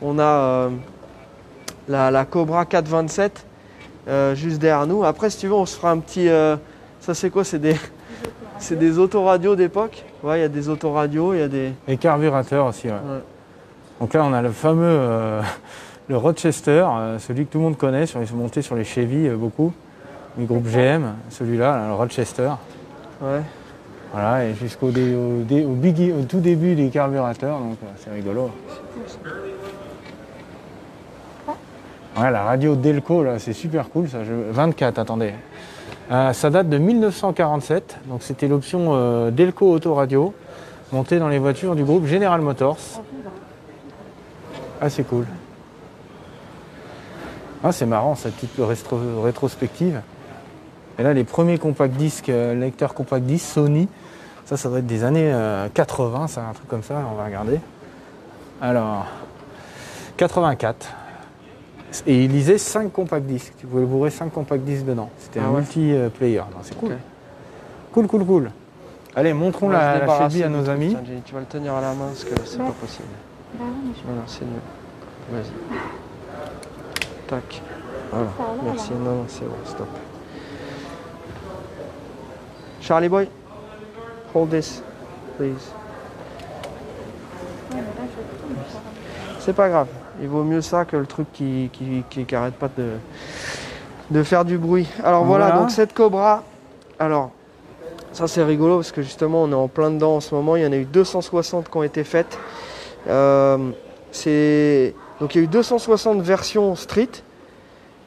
on a la Cobra 427 juste derrière nous. Après, si tu veux, on se fera un petit... ça, c'est quoi? C'est des autoradios d'époque. Ouais, il y a des autoradios, il y a des... Et carburateurs aussi, ouais. Ouais. Donc là, on a le fameux le Rochester, celui que tout le monde connaît, ils sont montés sur les Chevy beaucoup, du groupe GM, celui-là, là, le Rochester. Ouais. Voilà, et jusqu'au au tout début des carburateurs, donc c'est rigolo. Ouais, la radio Delco, là, c'est super cool, ça. 24, attendez. Ça date de 1947, donc c'était l'option Delco Autoradio, montée dans les voitures du groupe General Motors. Ah, c'est cool. Ah, c'est marrant, cette petite rétrospective. Et là, les premiers compact disques, lecteurs compact disques Sony, ça doit être des années 80, ça, un truc comme ça, on va regarder. Alors, 84. Et il lisait 5 compact disques. Tu pouvais bourrer 5 compact disques dedans. C'était un ouais. multi-player. C'est cool. Ok. Cool. Allez, montrons On va se la débarrasser Shelby à du nos truc. amis. Tiens, Jenny, tu vas le tenir à la main parce que c'est Ouais. pas possible. Bah oui, mais je Non, c'est mieux. Vas-y. Tac. Voilà. Ça a l'air, Merci. là. Non, c'est bon, stop. Charlie Boy, hold this, please. Ouais, mais là, je tourne, ça va. C'est pas grave. Il vaut mieux ça que le truc qui arrête pas de faire du bruit. Alors voilà, Voilà. donc cette Cobra. Alors, ça c'est rigolo parce que justement on est en plein dedans en ce moment. Il y en a eu 260 qui ont été faites. Donc il y a eu 260 versions street,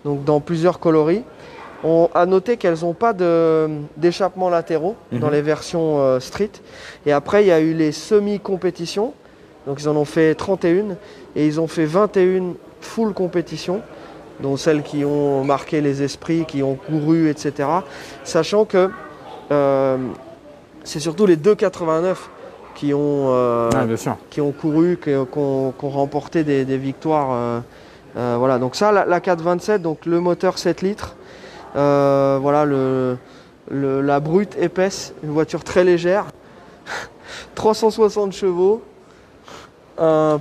donc dans plusieurs coloris. On a noté qu'elles n'ont pas d'échappements latéraux dans les versions street. Et après, il y a eu les semi-compétitions. Donc ils en ont fait 31 et ils ont fait 21 full compétition, dont celles qui ont marqué les esprits, qui ont couru, etc. Sachant que c'est surtout les 2,89 qui ont, Ah, bien sûr. qui ont couru, qui ont remporté des victoires. Voilà, donc ça, la 427, donc le moteur 7 litres. Voilà, la brute épaisse, une voiture très légère. 360 chevaux. Un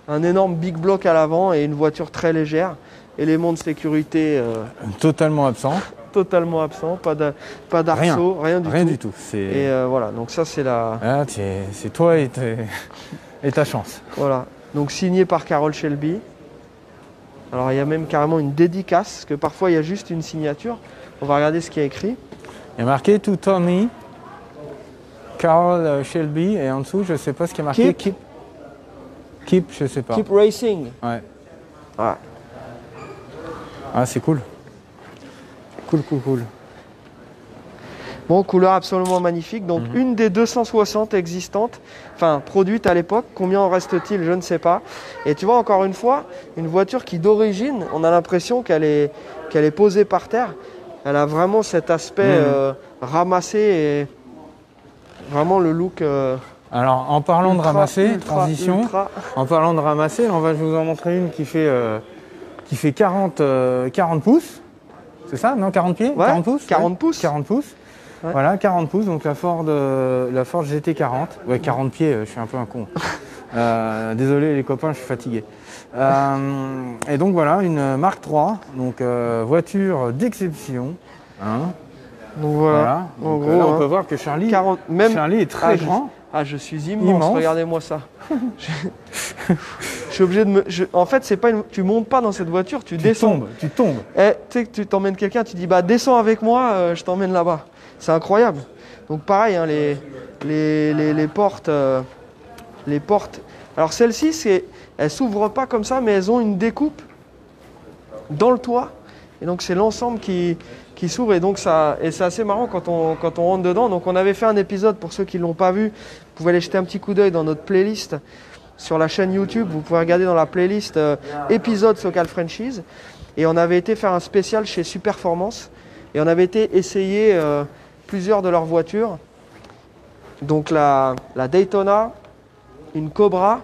un énorme big block à l'avant et une voiture très légère. Éléments de sécurité Totalement absent. totalement absent, pas d'arceau, rien du Rien tout. du tout. Et voilà, donc ça c'est la... Ah, c'est toi et ta chance. Voilà, donc signé par Carroll Shelby. Alors il y a même carrément une dédicace, parce que parfois il y a juste une signature. On va regarder ce qu'il y a écrit. Il y a marqué To Tommy, Carroll Shelby, et en dessous, je ne sais pas ce qui est marqué. Keep, je sais pas. Keep Racing. Ouais. Ouais. Ah, c'est cool. Cool. Bon, couleur absolument magnifique. Donc une des 260 existantes, enfin produites à l'époque. Combien en reste-t-il? Je ne sais pas. Et tu vois, encore une fois, une voiture qui d'origine, on a l'impression qu'elle est posée par terre. Elle a vraiment cet aspect ramassé et vraiment le look... Alors, en parlant de ramasser, ultra, transition, ultra. en parlant de ramasser, je vous en montrer une qui fait 40 pouces. C'est ça? Non, 40 pieds? Ouais, 40 pouces? 40 pouces. 40 pouces. Ouais. Voilà, 40 pouces, donc la Ford GT40. Ouais, 40 pieds, je suis un peu un con. Désolé les copains, je suis fatigué. Et donc voilà, une Mark III, donc voiture d'exception. Hein. Donc voilà. Donc, En gros, là, on hein. peut voir que Charlie est très grand. Je suis immense. Immense. Regardez-moi ça. Je suis obligé de me... En fait, c'est pas tu montes pas dans cette voiture, tu descends. Tu tombes. Tu sais que tu t'emmènes quelqu'un, tu dis bah descends avec moi, je t'emmène là-bas. C'est incroyable. Donc pareil, hein, les portes, Alors celle-ci, elles s'ouvrent pas comme ça, mais elles ont une découpe dans le toit. Et donc c'est l'ensemble qui s'ouvre. Et donc c'est assez marrant quand on rentre dedans. Donc on avait fait un épisode, pour ceux qui ne l'ont pas vu, vous pouvez aller jeter un petit coup d'œil dans notre playlist sur la chaîne YouTube. Vous pouvez regarder dans la playlist épisode Socal Franchise. Et on avait été faire un spécial chez Superformance. Et on avait été essayer plusieurs de leurs voitures. Donc la Daytona, une Cobra.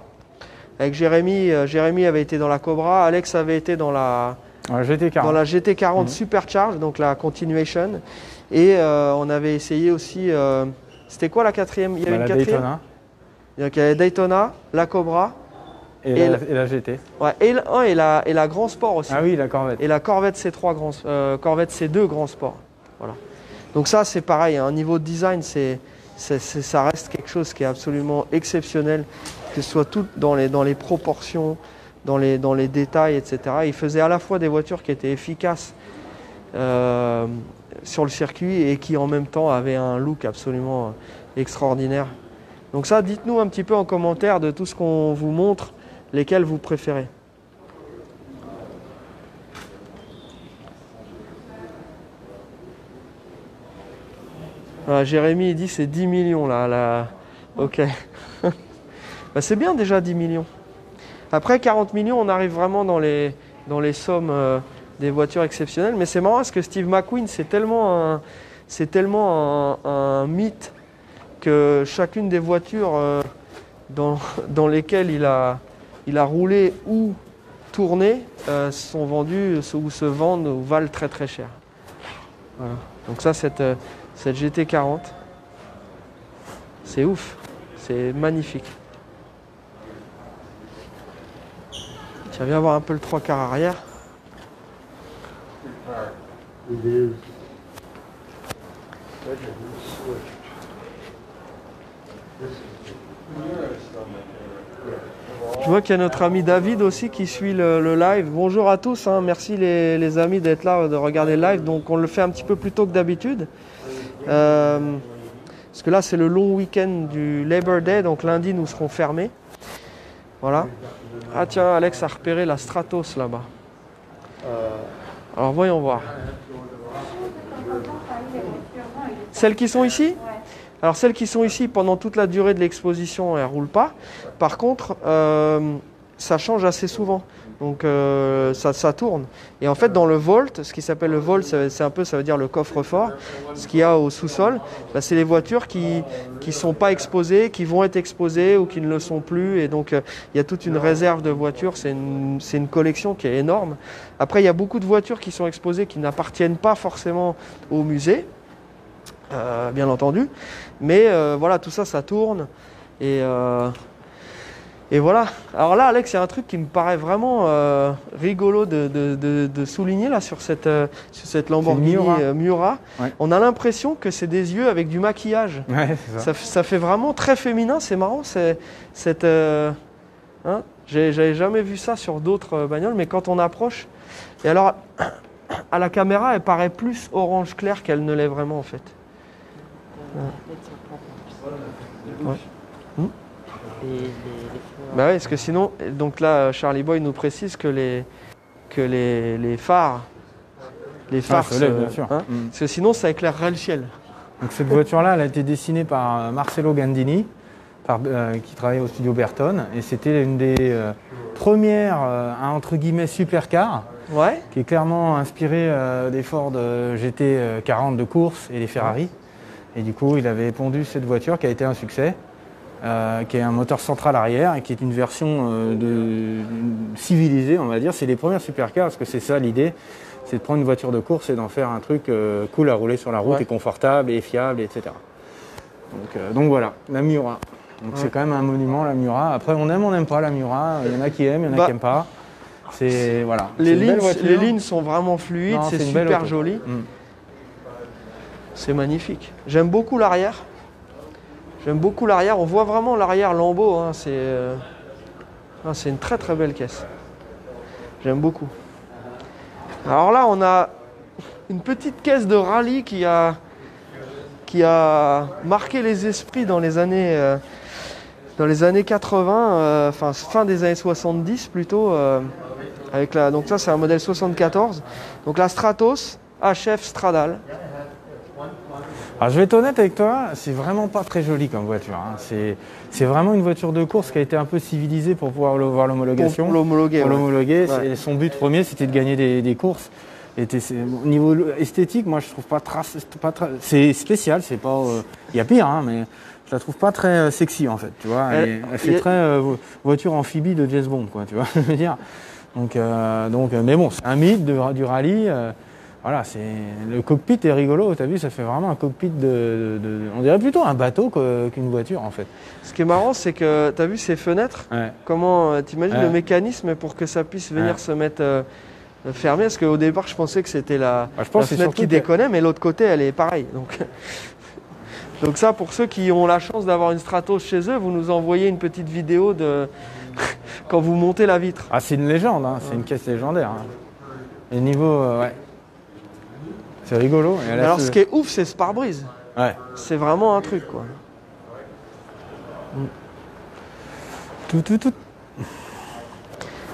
Avec Jérémy avait été dans la Cobra. Alex avait été dans la GT40. Dans la GT40 Supercharge, donc la Continuation. Et on avait essayé aussi... c'était quoi la quatrième? Il y avait une quatrième Daytona. Donc il y avait Daytona, la Cobra. Et la GT. Ouais, et la Grand Sport aussi. Ah oui, la Corvette. Et la Corvette C3 Corvette C2 Grand Sport. Voilà. Donc ça c'est pareil, hein, niveau de design, ça reste quelque chose qui est absolument exceptionnel, que ce soit tout dans les proportions, dans les détails, etc. Il faisait à la fois des voitures qui étaient efficaces sur le circuit et qui en même temps avaient un look absolument extraordinaire. Donc ça, dites-nous un petit peu en commentaire de tout ce qu'on vous montre, lesquels vous préférez. Jérémy il dit c'est 10 millions là. Ok. Bah, c'est bien déjà 10 millions. Après 40 millions, on arrive vraiment dans les sommes des voitures exceptionnelles. Mais c'est marrant parce que Steve McQueen, c'est tellement un mythe que chacune des voitures dans lesquelles il a roulé ou tourné sont vendues ou se vendent ou valent très très cher. Voilà. Donc ça, cette GT40, c'est ouf, c'est magnifique. Tiens, viens voir un peu le 3/4 arrière. Je vois qu'il y a notre ami David aussi qui suit le live. Bonjour à tous, hein. Merci les amis d'être là, de regarder le live. Donc on le fait un petit peu plus tôt que d'habitude. Parce que là c'est le long week-end du Labor Day, donc lundi nous serons fermés. Voilà. Ah tiens, Alex a repéré la Stratos là-bas. Alors voyons voir. Celles qui sont ici ? Alors celles qui sont ici pendant toute la durée de l'exposition, elles ne roulent pas. Par contre, ça change assez souvent. Donc ça tourne. Et en fait, dans le vault, ce qui s'appelle le vault, ça veut dire le coffre-fort, ce qu'il y a au sous-sol, bah, c'est les voitures qui sont pas exposées, qui vont être exposées ou qui ne le sont plus. Et donc, il y a toute une réserve de voitures. C'est une collection qui est énorme. Après, il y a beaucoup de voitures qui sont exposées qui n'appartiennent pas forcément au musée, bien entendu. Mais voilà, tout ça, ça tourne. Et Et voilà. Alors là, Alex, il y a un truc qui me paraît vraiment rigolo de souligner là sur cette Lamborghini Miura. Ouais. On a l'impression que c'est des yeux avec du maquillage. Ouais, c'est ça. Ça fait vraiment très féminin, c'est marrant. Hein, j'avais jamais vu ça sur d'autres bagnoles, mais quand on approche. Et alors, à la caméra, elle paraît plus orange clair qu'elle ne l'est vraiment en fait. Ouais. Bah ouais, parce que sinon, donc là, Charlie Boy nous précise que les phares, soleil, bien sûr. parce que sinon ça éclairerait le ciel. Donc cette voiture-là, elle a été dessinée par Marcello Gandini, qui travaillait au studio Bertone, et c'était une des premières, entre guillemets, supercars, Ouais. qui est clairement inspirée des Ford GT40 de course et des Ferrari. Et du coup, il avait pondu cette voiture qui a été un succès. Qui est un moteur central arrière et qui est une version civilisée, on va dire. C'est les premières supercars parce que c'est ça l'idée, c'est de prendre une voiture de course et d'en faire un truc cool à rouler sur la route, Ouais. et confortable et fiable, etc. Donc voilà, la Miura. Donc c'est quand même un monument, la Miura. Après, on aime, on n'aime pas la Miura. Il y en a qui aiment, il y en a qui n'aiment pas. C'est voilà. Les C'est une belle voiture. les lignes sont vraiment fluides, Non, c'est une belle super auto. joli. C'est magnifique. J'aime beaucoup l'arrière. On voit vraiment l'arrière Lambo. Hein. C'est une très très belle caisse. J'aime beaucoup. Alors là, on a une petite caisse de rallye qui a marqué les esprits dans les années 80, fin des années 70 plutôt. Donc ça, c'est un modèle 74. Donc la Stratos HF Stradale. Alors je vais être honnête avec toi, c'est vraiment pas très joli comme voiture. Hein. C'est vraiment une voiture de course qui a été un peu civilisée pour pouvoir voir l'homologation. Pour l'homologuer. Pour ouais. l'homologuer, Ouais. son but premier c'était de gagner des courses. Au niveau esthétique, moi je trouve pas c'est spécial, c'est pas il y a pire, hein, mais je la trouve pas très sexy en fait, tu vois. Elle fait très voiture amphibie de James Bond, quoi, tu vois, je veux dire. Donc mais bon, c'est un mythe du rallye. Voilà, le cockpit est rigolo, t'as vu, ça fait vraiment un cockpit on dirait plutôt un bateau qu'une voiture en fait. Ce qui est marrant, c'est que tu as vu ces fenêtres. Ouais. Comment t'imagines Ouais. le mécanisme pour que ça puisse venir se mettre fermé? Parce qu'au départ, je pensais que c'était la je pense que c'est fenêtre surtout qui que- déconnait, mais l'autre côté, elle est pareille. Donc ça, pour ceux qui ont la chance d'avoir une Stratos chez eux, vous nous envoyez une petite vidéo de quand vous montez la vitre. Ah, c'est une légende, hein, c'est une caisse légendaire. Hein. Et niveau, ouais. C'est rigolo. Et elle a Alors ce qui est ouf, c'est ce pare-brise. Ouais. C'est vraiment un truc, quoi. Tout.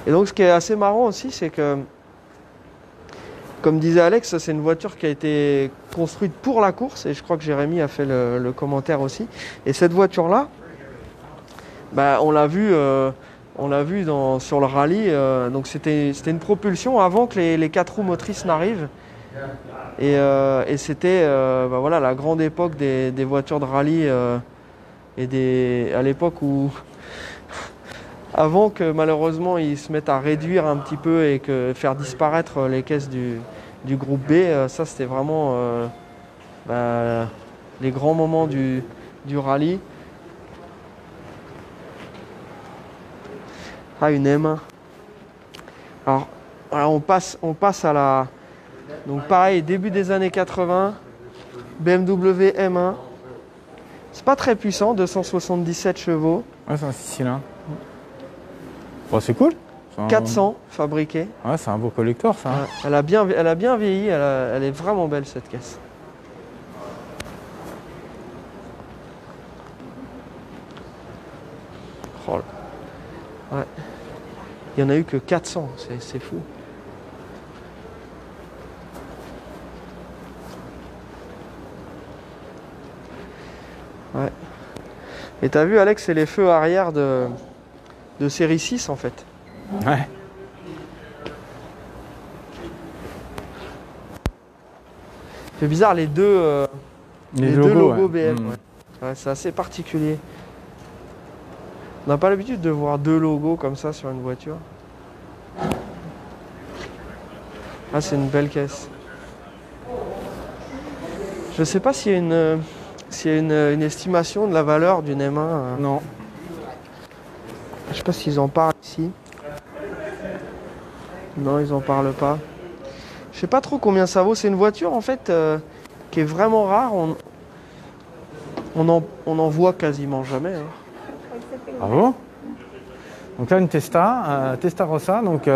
Et donc ce qui est assez marrant aussi, c'est que, comme disait Alex, c'est une voiture qui a été construite pour la course, et je crois que Jérémy a fait le commentaire aussi. Et cette voiture-là, bah, on l'a vu sur le rallye, donc c'était une propulsion avant que les 4 roues motrices n'arrivent. Et c'était voilà, la grande époque des voitures de rallye à l'époque où avant que malheureusement ils se mettent à réduire un petit peu et que faire disparaître les caisses du groupe B, ça c'était vraiment les grands moments du rallye. Ah, une M1. Alors voilà, on passe à la... Donc pareil, début des années 80, BMW M1. C'est pas très puissant, 277 chevaux. Ouais, c'est un 6 cylindres. Bon, c'est cool. 400 fabriqués. Ouais, c'est un beau collector ça. Ouais, elle a bien vieilli, elle est vraiment belle cette caisse. Oh là. Ouais. Il n'y en a eu que 400, c'est fou. Ouais. Et t'as vu Alex, c'est les feux arrière de série 6 en fait. Ouais. C'est bizarre les deux logos, logos ouais. BM. Ouais. Ouais, c'est assez particulier. On n'a pas l'habitude de voir 2 logos comme ça sur une voiture. Ah, c'est une belle caisse. Je sais pas s'il y a une estimation de la valeur d'une M1. Non. pas s'ils en parlent ici. Non, ils en parlent pas. Je sais pas trop combien ça vaut. C'est une voiture en fait qui est vraiment rare. On en voit quasiment jamais. Hein. Bravo. Donc là, une Testarossa. Donc,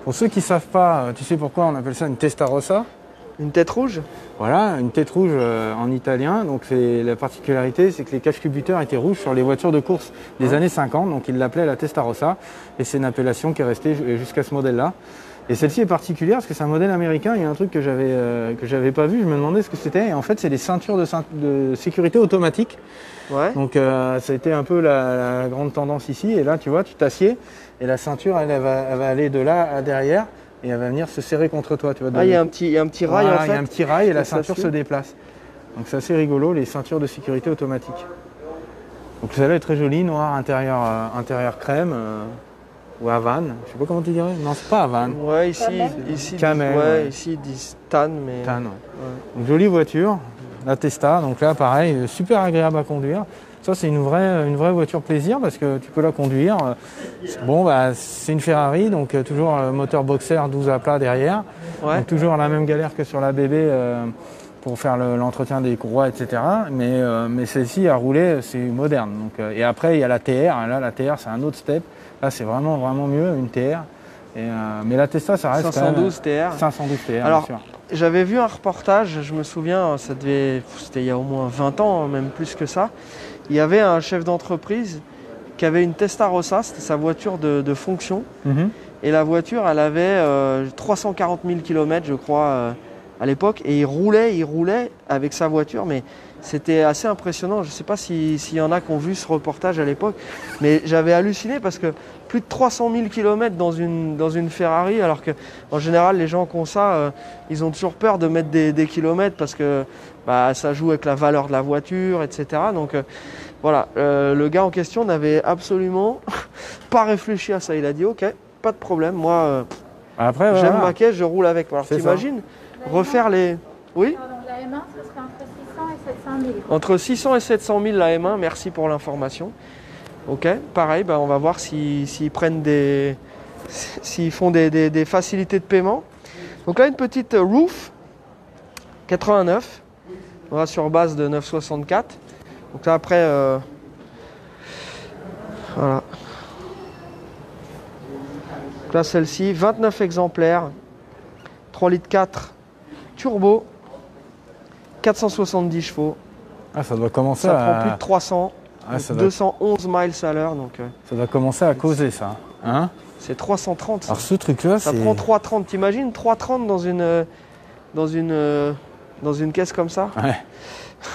pour ceux qui ne savent pas, tu sais pourquoi on appelle ça une Testarossa? Une tête rouge? Voilà, une tête rouge en italien. Donc, la particularité, c'est que les cache-cubiteurs étaient rouges sur les voitures de course des années 50. Donc, ils l'appelaient la Testarossa. Et c'est une appellation qui est restée jusqu'à ce modèle-là. Et celle-ci est particulière parce que c'est un modèle américain. Il y a un truc que j'avais pas vu. Je me demandais ce que c'était. Et en fait, c'est des ceintures de sécurité automatique. Ouais. Donc ça a été un peu la grande tendance ici. Et là, tu vois, tu t'assieds et la ceinture, elle va aller de là à derrière et elle va venir se serrer contre toi. Tu vois, il y a un petit rail voilà, en fait. Il y a un petit rail et la Ça ceinture se déplace. Donc c'est assez rigolo, les ceintures de sécurité automatique. Donc celle-là est très jolie, noire, intérieur crème. Ou Havane, je sais pas comment tu dirais. Non, c'est pas Havane. Ouais, ici, Camel, ouais, ici ils disent Tan, mais. Tan, ouais. Donc, jolie voiture, la Testa. Donc là, pareil, super agréable à conduire. Ça, c'est une vraie voiture plaisir parce que tu peux la conduire. Bon, bah, c'est une Ferrari, donc toujours moteur boxer 12 à plat derrière. Ouais. Donc, toujours la même galère que sur la BB pour faire l'entretien des courroies, etc. Mais celle-ci à rouler, c'est moderne. Donc, et après, il y a la TR. Là, la TR, c'est un autre step. Là, c'est vraiment mieux, une TR. Mais la Testa, ça reste 512 TR. 512 TR, Alors, bien sûr. j'avais vu un reportage, je me souviens, c'était il y a au moins 20 ans, même plus que ça. Il y avait un chef d'entreprise qui avait une Testarossa, c'était sa voiture de fonction. Et la voiture, elle avait 340 000 km, je crois, à l'époque. Et il roulait avec sa voiture, mais c'était assez impressionnant. Je ne sais pas s'il y en a qui ont vu ce reportage à l'époque, mais j'avais halluciné parce que plus de 300 000 km dans une Ferrari, alors qu'en général, les gens qui ont ça, ils ont toujours peur de mettre des kilomètres parce que bah, ça joue avec la valeur de la voiture, etc. Donc voilà, le gars en question n'avait absolument pas réfléchi à ça. Il a dit, ok, pas de problème, moi Après, j'aime voilà. ma caisse, je roule avec. Alors C'est t'imagines refaire les... Oui. Pardon, la M1, ce serait entre 600 et 700 000. Entre 600 et 700 000 la M1, merci pour l'information. Ok, pareil, bah on va voir s'ils prennent s'ils font des facilités de paiement. Donc là, une petite Roof 89, on va sur base de 964. Donc là, après, voilà. Donc là, celle-ci, 29 exemplaires, 3,4 litres turbo, 470 chevaux. Ah, ça doit commencer Ça à... prend plus de 300, Ah, ça doit- 211 miles à l'heure, donc Ça doit commencer à causer, ça. Hein? c'est 330. Ça, Alors, ce truc-là, ça c'est... prend 330. T'imagines 330 dans une caisse comme ça? Ouais.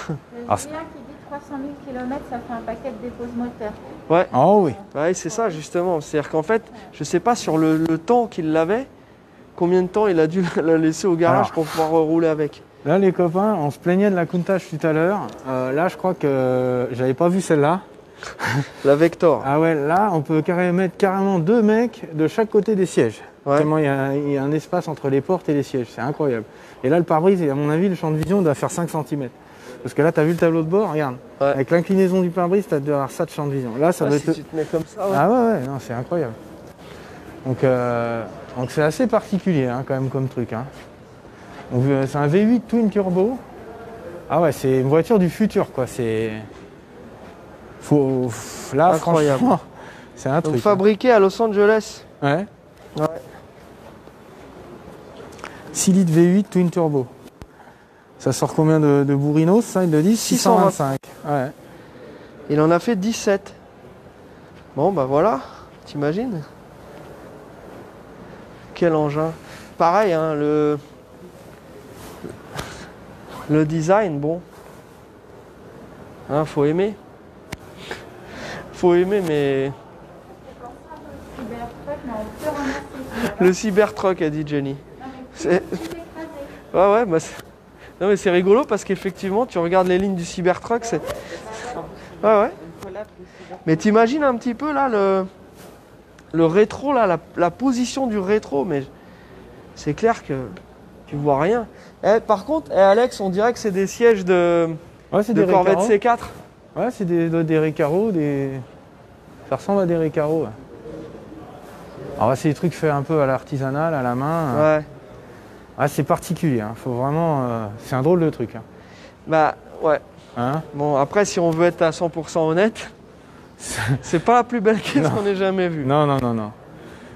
Le Alors, Julien qui dit 300 000 km, ça fait un paquet de dépose moteur. Ouais. Oh oui. Ouais, c'est ça justement. C'est-à-dire qu'en fait, je sais pas sur le temps qu'il l'avait, combien de temps il a dû la laisser au garage Alors. pour pouvoir rouler avec. Là, les copains, on se plaignait de la Countach tout à l'heure. Là, je crois que j'avais pas vu celle-là. La Vector. Ah ouais, là, on peut mettre carrément 2 mecs de chaque côté des sièges. Ouais. Tellement il y a un espace entre les portes et les sièges. C'est incroyable. Et là, le pare-brise, à mon avis, le champ de vision doit faire 5 cm. Parce que là, tu as vu le tableau de bord, regarde. Ouais. Avec l'inclinaison du pare-brise, tu dois avoir ça de champ de vision. Là, ça Ah, doit si être... tu te mets comme ça, ouais. Ah ouais, non, c'est incroyable. Donc c'est assez particulier quand même comme truc. Hein. Donc, c'est un V8 Twin Turbo. Ah ouais, c'est une voiture du futur quoi. C'est là Incroyable. franchement, c'est un Donc truc. fabriqué à Los Angeles. Ouais. Ouais. 6 litres V8 Twin Turbo. Ça sort combien de bourrinos ça ils le disent 625. Ouais. Il en a fait 17. Bon bah voilà, t'imagines? Quel engin. Pareil, hein, le design, bon. Hein, faut aimer. Faut aimer, mais... Cybertruck, mais on peut ramasser. Le Cybertruck, a dit Jenny. C'est... Tout écrasé. Ouais, bah non mais c'est rigolo parce qu'effectivement, tu regardes les lignes du Cybertruck, c'est... Ouais. Mais t'imagines un petit peu là le rétro, là, la position du rétro, mais c'est clair que tu vois rien. Par contre, Alex, on dirait que c'est des sièges de Ouais, c'est Corvette Recaro. C4. Ouais, c'est des Recaro, des... Ça ressemble à des Recaro. Ouais. Alors c'est des trucs faits un peu à l'artisanal, à la main. Ouais. Ah, c'est particulier, hein. Faut vraiment. C'est un drôle de truc. Hein. Bah ouais. Hein? Bon, après, si on veut être à 100% honnête, c'est pas la plus belle caisse qu'on ait jamais vue. Non.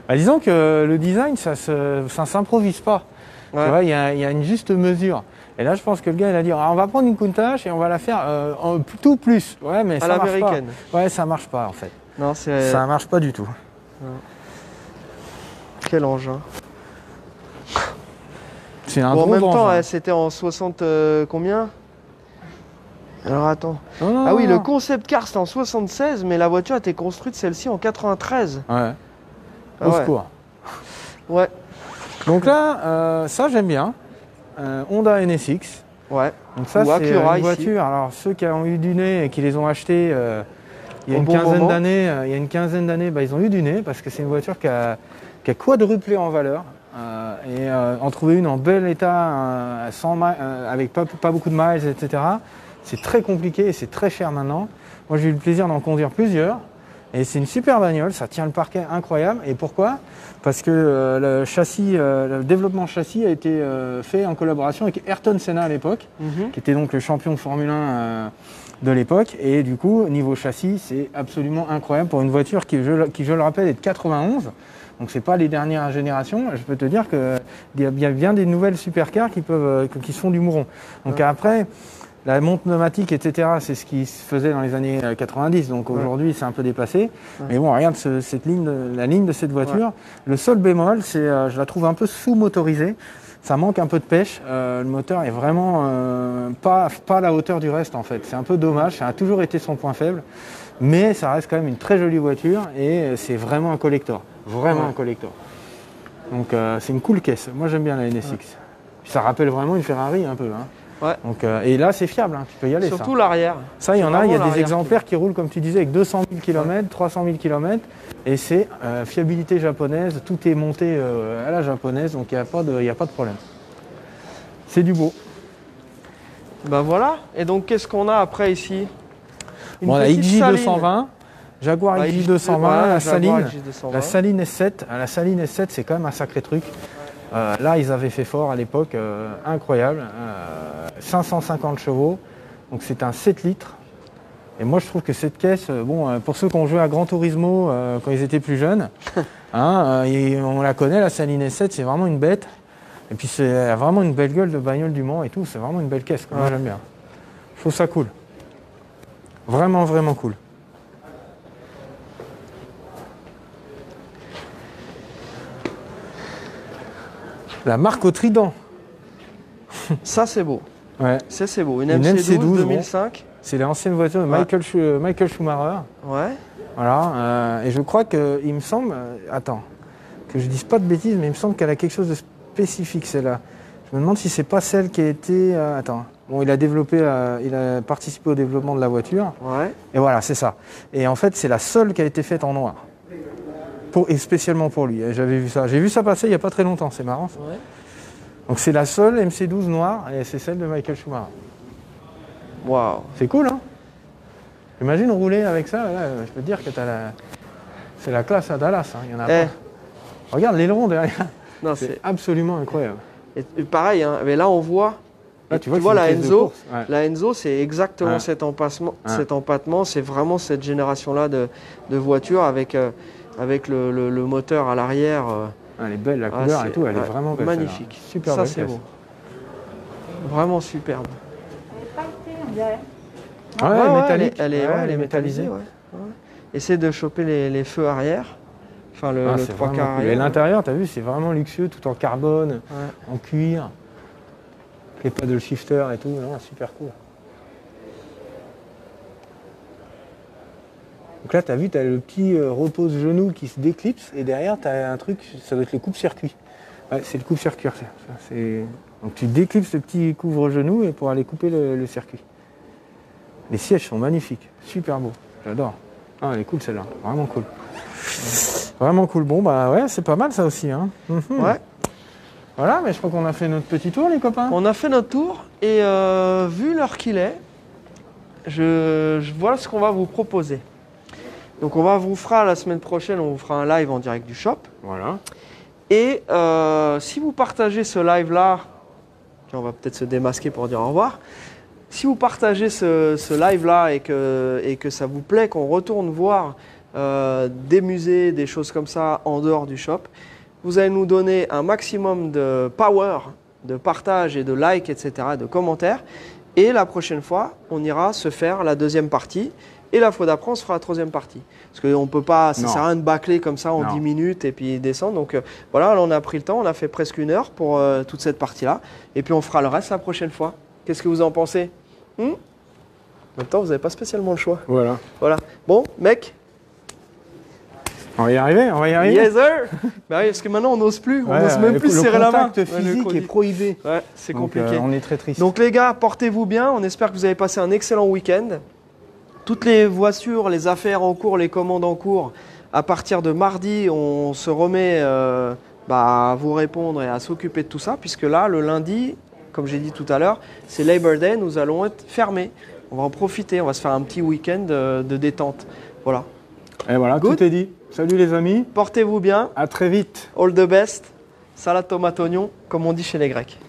Bah, disons que le design, ça s'improvise pas. Ouais. Tu vois, il y a une juste mesure. Et là, je pense que le gars, il a dit, on va prendre une Countach et on va la faire tout plus. Ouais, mais À ça marche pas. l'américaine. Ouais, ça marche pas en fait. Non, c'est. Ça marche pas du tout. Quel engin. C'est un Bon, en gros même temps, engin. c'était en 60 combien? Alors attends. Non, Ah oui, non. le concept car c'était en 76, mais la voiture a été construite celle-ci en 93. Ouais. Ah Au ouais. secours. Ouais, Donc là, ça j'aime bien. Honda NSX. ouais. Donc ça Ou c'est Acura une ici. voiture. Alors ceux qui ont eu du nez et qui les ont achetés il y a Au une bon quinzaine moment. d'années, bah, ils ont eu du nez parce que c'est une voiture qui a quadruplé en valeur. En trouver une en bel état, avec pas beaucoup de miles, etc. C'est très compliqué et c'est très cher maintenant. Moi j'ai eu le plaisir d'en conduire plusieurs. Et c'est une super bagnole, ça tient le parquet incroyable. Et pourquoi? Parce que le châssis, le développement châssis a été fait en collaboration avec Ayrton Senna à l'époque, qui était donc le champion de Formule 1 de l'époque. Et du coup, niveau châssis, c'est absolument incroyable pour une voiture qui, je le rappelle, est de 91. Donc c'est pas les dernières générations. Je peux te dire qu'il y a bien des nouvelles supercars qui se font du mouron. Donc après. La montre pneumatique, etc., c'est ce qui se faisait dans les années 90, donc aujourd'hui c'est un peu dépassé. Mais bon, regarde la ligne de cette voiture. Ouais. Le seul bémol, c'est je la trouve un peu sous-motorisée. Ça manque un peu de pêche. Le moteur est vraiment pas à la hauteur du reste en fait. C'est un peu dommage, ça a toujours été son point faible. Mais ça reste quand même une très jolie voiture et c'est vraiment un collector. Vraiment un collector. Donc c'est une cool caisse. Moi j'aime bien la NSX. Puis ça rappelle vraiment une Ferrari un peu. Hein. Ouais. Donc, et là, c'est fiable, hein, tu peux y aller. Surtout l'arrière. Ça, il y a des exemplaires qui roulent, comme tu disais, avec 200 000 km, 300 000 km. Et c'est fiabilité japonaise, tout est monté à la japonaise, donc il n'y a pas de problème. C'est du beau. Ben voilà. Et donc, qu'est-ce qu'on a après ici? Bon, la XJ220, Jaguar XJ220, la Saline S7. La Saline S7, c'est quand même un sacré truc. Là, ils avaient fait fort à l'époque, incroyable, 550 chevaux, donc c'est un 7 litres. Et moi, je trouve que cette caisse, pour ceux qui ont joué à Gran Turismo quand ils étaient plus jeunes, on la connaît, la Saline S7, c'est vraiment une bête. Et puis, c'est vraiment une belle gueule de bagnole du Mans et tout, c'est vraiment une belle caisse, moi j'aime bien. Je trouve ça cool. Vraiment, vraiment cool. La marque au trident. Ça, c'est beau. Ouais. Ça, c'est beau. Une MC12 2005. Bon, c'est l'ancienne voiture de Michael Schumacher. Ouais. Voilà. Et je crois qu'il me semble... attends, que je dise pas de bêtises, mais il me semble qu'elle a quelque chose de spécifique, celle-là. Je me demande si c'est pas celle qui a été... attends. Bon, il a participé au développement de la voiture. Ouais. Et voilà, c'est ça. Et en fait, c'est la seule qui a été faite en noir. Et spécialement pour lui. J'avais vu ça. J'ai vu ça passer il n'y a pas très longtemps, c'est marrant. Ouais. Donc c'est la seule MC12 noire et c'est celle de Michael Schumacher. Waouh. C'est cool, hein? Imagine rouler avec ça, là, je peux te dire que c'est la classe à Dallas, hein. Il y en a pas. Regarde l'aileron derrière. Non, c'est absolument incroyable. Et pareil, hein, mais là on voit. Là, tu vois la Enzo. Ouais. La Enzo, c'est exactement cet empattement. C'est vraiment cette génération-là de voitures avec le moteur à l'arrière. Elle est belle, la couleur et tout, elle est vraiment belle. Magnifique. Super ça, belle. C'est beau. Vraiment superbe. Elle est on dirait. Ouais, métallique. Elle est métallisée. Ouais. Essaie de choper les feux arrière. Enfin, le 3 quarts arrière. Et l'intérieur, tu as vu, c'est vraiment luxueux, tout en carbone, en cuir. Les paddle shifter et tout, non, super cool. Donc là, tu as vu, tu as le petit repose-genou qui se déclipse et derrière, tu as un truc, ça doit être le coupe-circuit. Ouais, c'est le coupe-circuit. Donc tu déclipses le petit couvre-genou et pour aller couper le circuit. Les sièges sont magnifiques, super beaux, j'adore. Ah, elle est cool celle-là, vraiment cool. Vraiment cool. Bon, bah ouais, c'est pas mal ça aussi. Hein. Ouais. Voilà, mais je crois qu'on a fait notre petit tour, les copains. On a fait notre tour et vu l'heure qu'il est, voilà ce qu'on va vous proposer. Donc on vous fera la semaine prochaine, on vous fera un live en direct du shop. Voilà. Et si vous partagez ce live-là, on va peut-être se démasquer pour dire au revoir. Si vous partagez ce live-là et que ça vous plaît, qu'on retourne voir des musées, des choses comme ça en dehors du shop, vous allez nous donner un maximum de power, de partage et de like, etc., de commentaires. Et la prochaine fois, on ira se faire la deuxième partie. Et la fois d'après, on se fera la troisième partie. Parce qu'on peut pas, ça ne sert à rien de bâcler comme ça en 10 minutes et puis descendre. Donc voilà, là, on a pris le temps, on a fait presque 1 heure pour toute cette partie-là. Et puis on fera le reste la prochaine fois. Qu'est-ce que vous en pensez? En même temps, vous n'avez pas spécialement le choix. Voilà. Voilà. Bon, mec. On va y arriver, on va y arriver. Yes, sir. Bah oui, parce que maintenant, on n'ose plus. On n'ose même plus serrer la main. Le contact physique est prohibé. Ouais, c'est compliqué. On est très triste. Donc les gars, portez-vous bien. On espère que vous avez passé un excellent week-end. Toutes les voitures, les affaires en cours, les commandes en cours, à partir de mardi, on se remet à vous répondre et à s'occuper de tout ça, puisque là, le lundi, comme j'ai dit tout à l'heure, c'est Labor Day, nous allons être fermés. On va en profiter, on va se faire un petit week-end de détente. Voilà. Et voilà, Good. tout est dit. Salut les amis. Portez-vous bien. À très vite. All the best. Salade tomate oignon, comme on dit chez les Grecs.